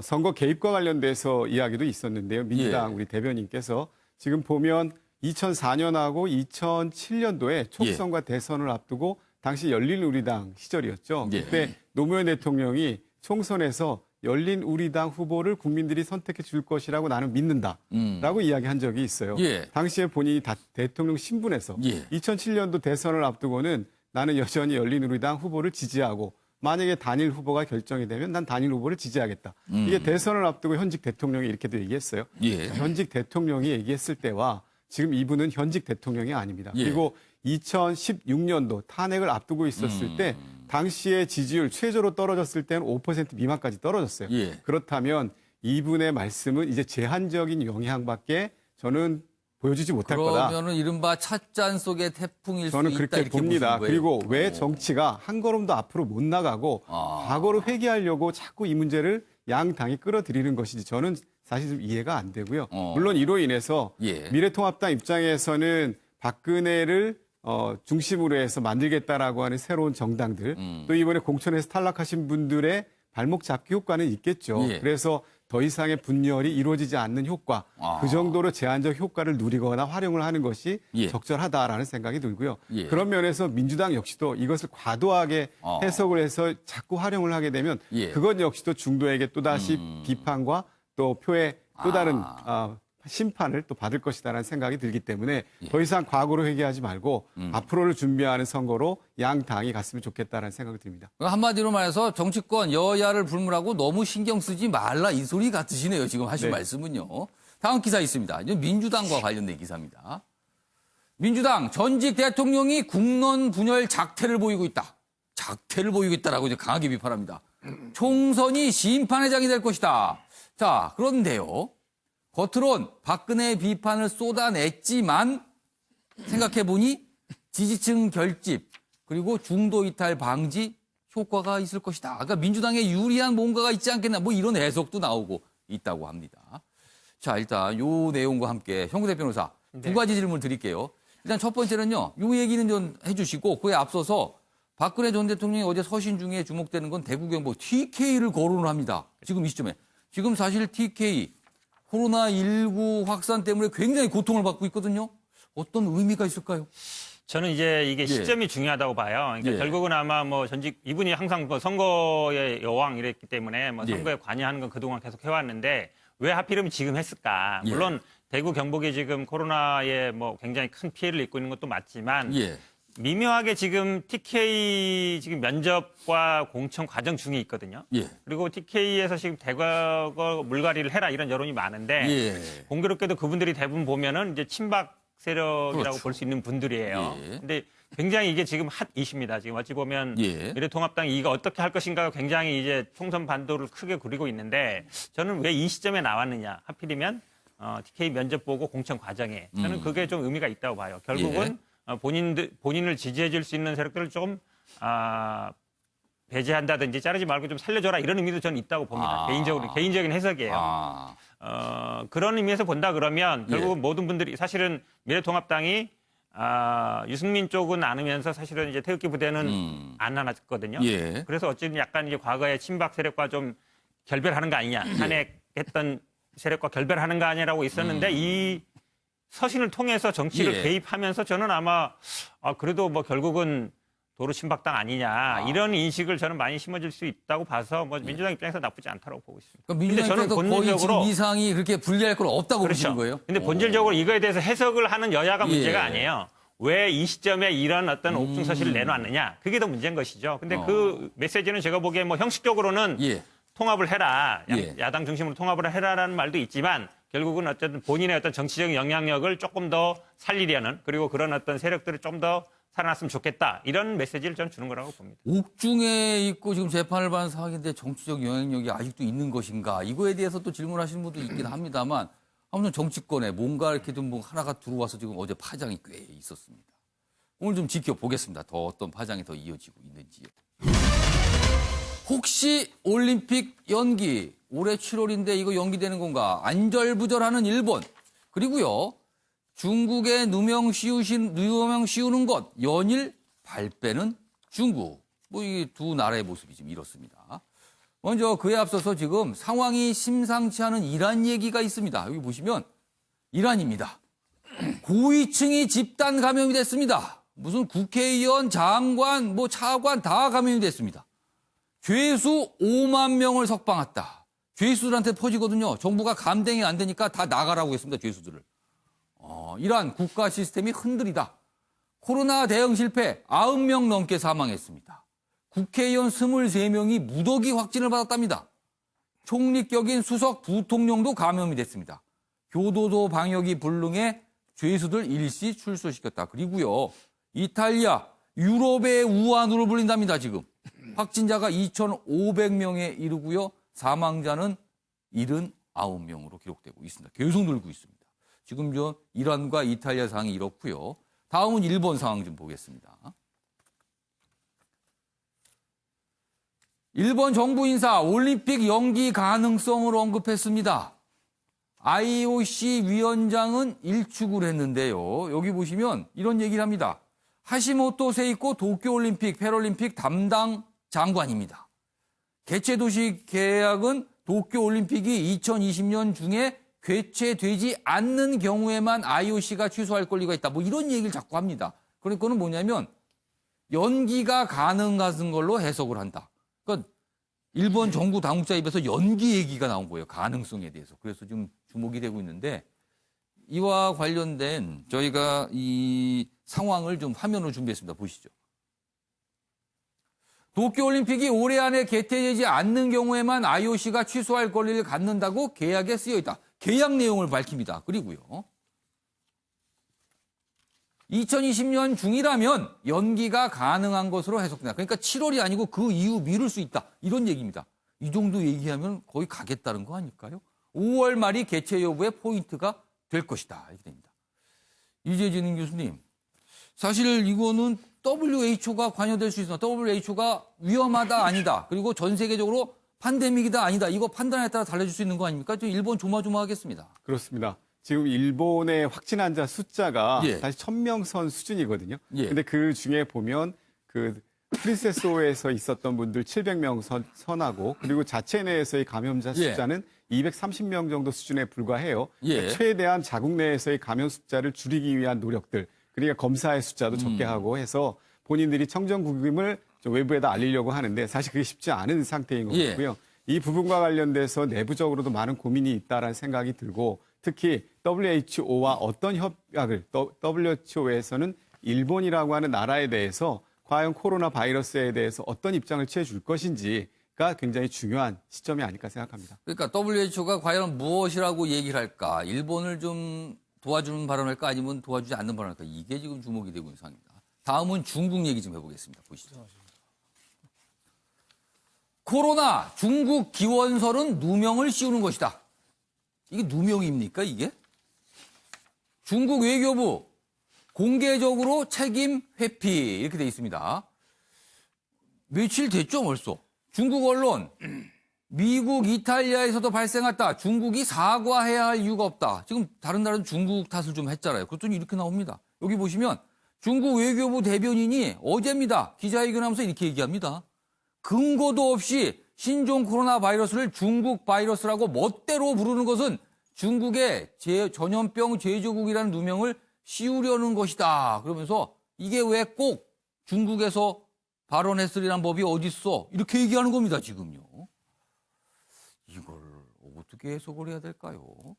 선거 개입과 관련돼서 이야기도 있었는데요. 민주당 우리 대변인께서 지금 보면 2004년하고 2007년도에 총선과 대선을 앞두고 당시 열린우리당 시절이었죠. 그때 노무현 대통령이 총선에서 열린우리당 후보를 국민들이 선택해 줄 것이라고 나는 믿는다라고 이야기한 적이 있어요. 당시에 본인이 대통령 신분에서 2007년도 대선을 앞두고는 나는 여전히 열린우리당 후보를 지지하고 만약에 단일 후보가 결정이 되면 난 단일 후보를 지지하겠다. 이게 대선을 앞두고 현직 대통령이 이렇게도 얘기했어요. 현직 대통령이 얘기했을 때와 지금 이분은 현직 대통령이 아닙니다. 그리고 2016년도 탄핵을 앞두고 있었을 때 당시의 지지율 최저로 떨어졌을 때는 5% 미만까지 떨어졌어요. 그렇다면 이분의 말씀은 이제 제한적인 영향밖에 저는 보여주지 못할 거다. 그러면은 이른바 찻잔 속의 태풍일 수 있다. 저는 그렇게 이렇게 봅니다. 보시는 거예요. 그리고 왜 정치가 한 걸음도 앞으로 못 나가고 과거로 회귀하려고 자꾸 이 문제를 양 당이 끌어들이는 것인지 저는 사실 좀 이해가 안 되고요. 물론 이로 인해서 미래통합당 입장에서는 박근혜를 중심으로 해서 만들겠다라고 하는 새로운 정당들 또 이번에 공천에서 탈락하신 분들의 발목 잡기 효과는 있겠죠. 그래서 더 이상의 분열이 이루어지지 않는 효과, 그 정도로 제한적 효과를 누리거나 활용을 하는 것이 적절하다라는 생각이 들고요. 그런 면에서 민주당 역시도 이것을 과도하게 해석을 해서 자꾸 활용을 하게 되면 그것 역시도 중도에게 또다시 비판과 또 표의 또 다른 심판을 또 받을 것이다라는 생각이 들기 때문에 더 이상 과거로 회귀하지 말고 앞으로를 준비하는 선거로 양 당이 갔으면 좋겠다라는 생각이 듭니다. 한마디로 말해서 정치권 여야를 불문하고 너무 신경 쓰지 말라 이 소리 같으시네요. 지금 하신 말씀은요. 다음 기사 있습니다. 이건 민주당과 관련된 기사입니다. 민주당 전직 대통령이 국론 분열 작태를 보이고 있다. 작태를 보이고 있다라고 이제 강하게 비판합니다. 총선이 심판의 장이 될 것이다. 자, 그런데요. 겉으론 박근혜 비판을 쏟아냈지만 생각해보니 지지층 결집 그리고 중도 이탈 방지 효과가 있을 것이다. 그러니까 민주당에 유리한 뭔가가 있지 않겠나 뭐 이런 해석도 나오고 있다고 합니다. 자, 일단 요 내용과 함께 형구대 변호사 두 가지 질문을 드릴게요. 일단 첫 번째는요. 요 얘기는 좀 해주시고 그에 앞서서 박근혜 전 대통령이 어제 서신 중에 주목되는 건 대구 경북 TK를 거론을 합니다. 지금 이 시점에. 지금 사실 TK 코로나19 확산 때문에 굉장히 고통을 받고 있거든요. 어떤 의미가 있을까요? 저는 이제 이게 시점이 중요하다고 봐요. 그러니까 결국은 아마 뭐 전직 이분이 항상 뭐 선거의 여왕 이랬기 때문에 뭐 선거에 관여하는 건 그동안 계속 해왔는데 왜 하필이면 지금 했을까? 물론 대구 경북이 지금 코로나에 뭐 굉장히 큰 피해를 입고 있는 것도 맞지만 미묘하게 지금 TK 지금 면접과 공천 과정 중에 있거든요. 그리고 TK에서 지금 대거 물갈이를 해라 이런 여론이 많은데 공교롭게도 그분들이 대부분 보면은 이제 친박 세력이라고 볼 수 있는 분들이에요. 근데 굉장히 이게 지금 핫 이슈입니다. 지금 어찌 보면 미래통합당이 이거 어떻게 할 것인가가 굉장히 이제 총선 반도를 크게 구리고 있는데 저는 왜 이 시점에 나왔느냐. 하필이면 TK 면접 보고 공천 과정에 저는 그게 좀 의미가 있다고 봐요. 결국은 본인을 지지해 줄 수 있는 세력들을 좀 배제한다든지 자르지 말고 좀 살려줘라 이런 의미도 저는 있다고 봅니다. 개인적인 해석이에요. 그런 의미에서 본다 그러면 결국 모든 분들이 사실은 미래통합당이 유승민 쪽은 안으면서 사실은 이제 태극기 부대는 안 나눴거든요. 그래서 어쨌든 약간 이제 과거의 친박 세력과 좀 결별하는 거 아니냐, 탄핵했던 세력과 결별하는 거 아니냐라고 있었는데 이 서신을 통해서 정치를 개입하면서 저는 아마 그래도 뭐 결국은 도로 친박당 아니냐 이런 인식을 저는 많이 심어질 수 있다고 봐서 뭐 민주당 입장에서 나쁘지 않다고 보고 있습니다. 그러니까 민주당 입장에서 거의 지금 이상이 그렇게 분리할 건 없다고 보시는 거예요? 근데 본질적으로 이거에 대해서 해석을 하는 여야가 문제가 아니에요. 왜 이 시점에 이런 어떤 옥중 서신을 내놓았느냐 그게 더 문제인 것이죠. 근데 그 메시지는 제가 보기에 뭐 형식적으로는 통합을 해라, 야당 중심으로 통합을 해라라는 말도 있지만 결국은 어쨌든 본인의 어떤 정치적 영향력을 조금 더 살리려는 그리고 그런 어떤 세력들을 좀 더 살아났으면 좋겠다. 이런 메시지를 저는 주는 거라고 봅니다. 옥중에 있고 지금 재판을 받는 상황인데 정치적 영향력이 아직도 있는 것인가. 이거에 대해서 또 질문하시는 분도 있긴 합니다만 아무튼 정치권에 뭔가 이렇게 좀 뭐 하나가 들어와서 지금 어제 파장이 꽤 있었습니다. 오늘 좀 지켜보겠습니다. 더 어떤 파장이 더 이어지고 있는지요. 혹시 올림픽 연기 올해 7월인데 이거 연기되는 건가? 안절부절하는 일본. 그리고요. 중국에 누명 씌우는 것, 연일 발 빼는 중국. 뭐 이 두 나라의 모습이 지금 이렇습니다. 먼저 그에 앞서서 지금 상황이 심상치 않은 이란 얘기가 있습니다. 여기 보시면 이란입니다. 고위층이 집단 감염이 됐습니다. 무슨 국회의원, 장관, 뭐 차관 다 감염이 됐습니다. 죄수 5만 명을 석방했다. 죄수들한테 퍼지거든요. 정부가 감당이 안 되니까 다 나가라고 했습니다. 죄수들을. 이란 국가 시스템이 흔들리다. 코로나 대응 실패 90명 넘게 사망했습니다. 국회의원 23명이 무더기 확진을 받았답니다. 총리격인 수석 부통령도 감염이 됐습니다. 교도소 방역이 불능해 죄수들 일시 출소시켰다. 그리고요. 이탈리아, 유럽의 우한으로 불린답니다. 지금. 확진자가 2,500명에 이르고요. 사망자는 79명으로 기록되고 있습니다. 계속 늘고 있습니다. 지금 이란과 이탈리아 상황이 이렇고요. 다음은 일본 상황 좀 보겠습니다. 일본 정부 인사 올림픽 연기 가능성을 언급했습니다. IOC 위원장은 일축을 했는데요. 여기 보시면 이런 얘기를 합니다. 하시모토 세이코 도쿄올림픽, 패럴림픽 담당 장관입니다. 개최도시 계약은 도쿄올림픽이 2020년 중에 개최되지 않는 경우에만 IOC가 취소할 권리가 있다. 뭐 이런 얘기를 자꾸 합니다. 그러니까는 뭐냐면 연기가 가능한 걸로 해석을 한다. 그러니까 일본 정부 당국자 입에서 연기 얘기가 나온 거예요. 가능성에 대해서. 그래서 좀 주목이 되고 있는데 이와 관련된 저희가 이 상황을 좀 화면으로 준비했습니다. 보시죠. 도쿄올림픽이 올해 안에 개최되지 않는 경우에만 IOC가 취소할 권리를 갖는다고 계약에 쓰여 있다. 계약 내용을 밝힙니다. 그리고요. 2020년 중이라면 연기가 가능한 것으로 해석된다. 그러니까 7월이 아니고 그 이후 미룰 수 있다. 이런 얘기입니다. 이 정도 얘기하면 거의 가겠다는 거 아닐까요? 5월 말이 개최 여부의 포인트가 될 것이다. 이렇게 됩니다. 이재진 교수님, 사실 이거는 WHO가 관여될 수 있으나 WHO가 위험하다 아니다. 그리고 전 세계적으로 팬데믹이다 아니다. 이거 판단에 따라 달라질 수 있는 거 아닙니까? 좀 일본 조마조마하겠습니다. 그렇습니다. 지금 일본의 확진 환자 숫자가 다시 1,000명 선 수준이거든요. 근데 그 중에 보면 그 프린세스호에서 있었던 분들 700명 선하고 그리고 자체 내에서의 감염자 숫자는 230명 정도 수준에 불과해요. 그러니까 최대한 자국 내에서의 감염 숫자를 줄이기 위한 노력들, 그러니까 검사의 숫자도 적게 하고 해서 본인들이 청정국임을 좀 외부에다 알리려고 하는데 사실 그게 쉽지 않은 상태인 거고요. 이 부분과 관련돼서 내부적으로도 많은 고민이 있다라는 생각이 들고 특히 WHO와 어떤 협약을 WHO에서는 일본이라고 하는 나라에 대해서 과연 코로나 바이러스에 대해서 어떤 입장을 취해줄 것인지가 굉장히 중요한 시점이 아닐까 생각합니다. 그러니까 WHO가 과연 무엇이라고 얘기를 할까? 일본을 좀 도와주는 발언을 할까? 아니면 도와주지 않는 발언을 할까? 이게 지금 주목이 되고 있는 상황입니다. 다음은 중국 얘기 좀 해보겠습니다. 보시죠. 코로나 중국 기원설은 누명을 씌우는 것이다. 이게 누명입니까, 이게? 중국 외교부 공개적으로 책임 회피 이렇게 돼 있습니다. 며칠 됐죠, 벌써. 중국 언론 미국, 이탈리아에서도 발생했다. 중국이 사과해야 할 이유가 없다. 지금 다른 나라는 중국 탓을 좀 했잖아요. 그랬더니 이렇게 나옵니다. 여기 보시면 중국 외교부 대변인이 어제입니다. 기자회견하면서 이렇게 얘기합니다. 근거도 없이 신종 코로나 바이러스를 중국 바이러스라고 멋대로 부르는 것은 중국의 전염병 제조국이라는 누명을 씌우려는 것이다. 그러면서 이게 왜 꼭 중국에서 발언했으리란 법이 어딨어? 이렇게 얘기하는 겁니다, 지금요. 이걸 어떻게 해석을 해야 될까요?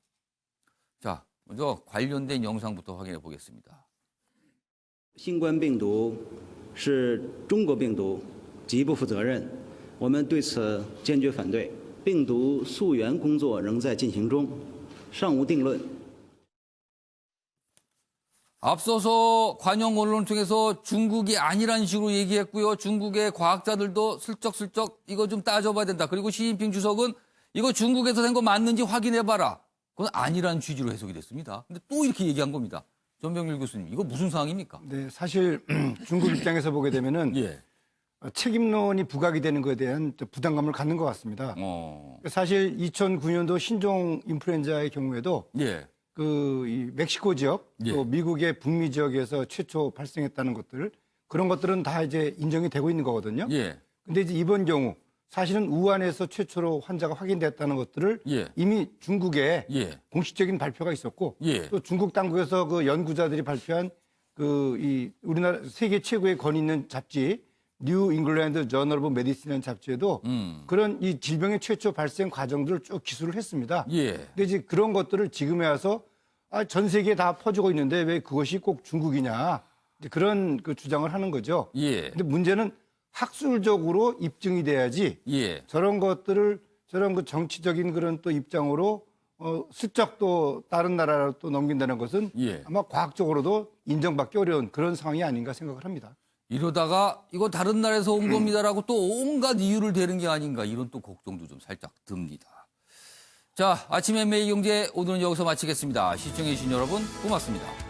자, 먼저 관련된 영상부터 확인해 보겠습니다. 新冠病毒是中国病毒，极不负责任，我们对此坚决反对。病毒溯源工作仍在进行中，尚无定论。 앞서서 관영 언론을 통해서 중국이 아니라는 식으로 얘기했고요. 중국의 과학자들도 슬쩍슬쩍 이거 좀 따져봐야 된다. 그리고 시진핑 주석은 이거 중국에서 된 거 맞는지 확인해봐라. 그건 아니라는 취지로 해석이 됐습니다. 근데 또 이렇게 얘기한 겁니다. 전병률 교수님, 이거 무슨 상황입니까? 네, 사실 중국 입장에서 보게 되면은 예. 책임론이 부각이 되는 것에 대한 부담감을 갖는 것 같습니다. 사실 2009년도 신종 인플루엔자의 경우에도 예. 이 멕시코 지역, 예. 또 미국의 북미 지역에서 최초 발생했다는 것들, 그런 것들은 다 이제 인정이 되고 있는 거거든요. 예. 근데 이제 이번 경우 사실은 우한에서 최초로 환자가 확인됐다는 것들을 예. 이미 중국에 예. 공식적인 발표가 있었고, 예. 또 중국 당국에서 그 연구자들이 발표한 이 우리나라 세계 최고의 권위 있는 잡지 뉴 잉글랜드 저널 오브 메디슨이라는 잡지에도 그런 이 질병의 최초 발생 과정들을 쭉 기술을 했습니다. 예. 근데 이제 그런 것들을 지금에 와서 전 세계에 다 퍼지고 있는데 왜 그것이 꼭 중국이냐, 이제 그런 그 주장을 하는 거죠. 예. 근데 문제는 학술적으로 입증이 돼야지 예. 저런 것들을 저런 그 정치적인 그런 또 입장으로 슬쩍 또 다른 나라로 또 넘긴다는 것은 예. 아마 과학적으로도 인정받기 어려운 그런 상황이 아닌가 생각을 합니다. 이러다가 이거 다른 나라에서 온 겁니다라고 또 온갖 이유를 대는 게 아닌가 이런 또 걱정도 좀 살짝 듭니다. 자, 아침의 매일경제 오늘은 여기서 마치겠습니다. 시청해주신 여러분 고맙습니다.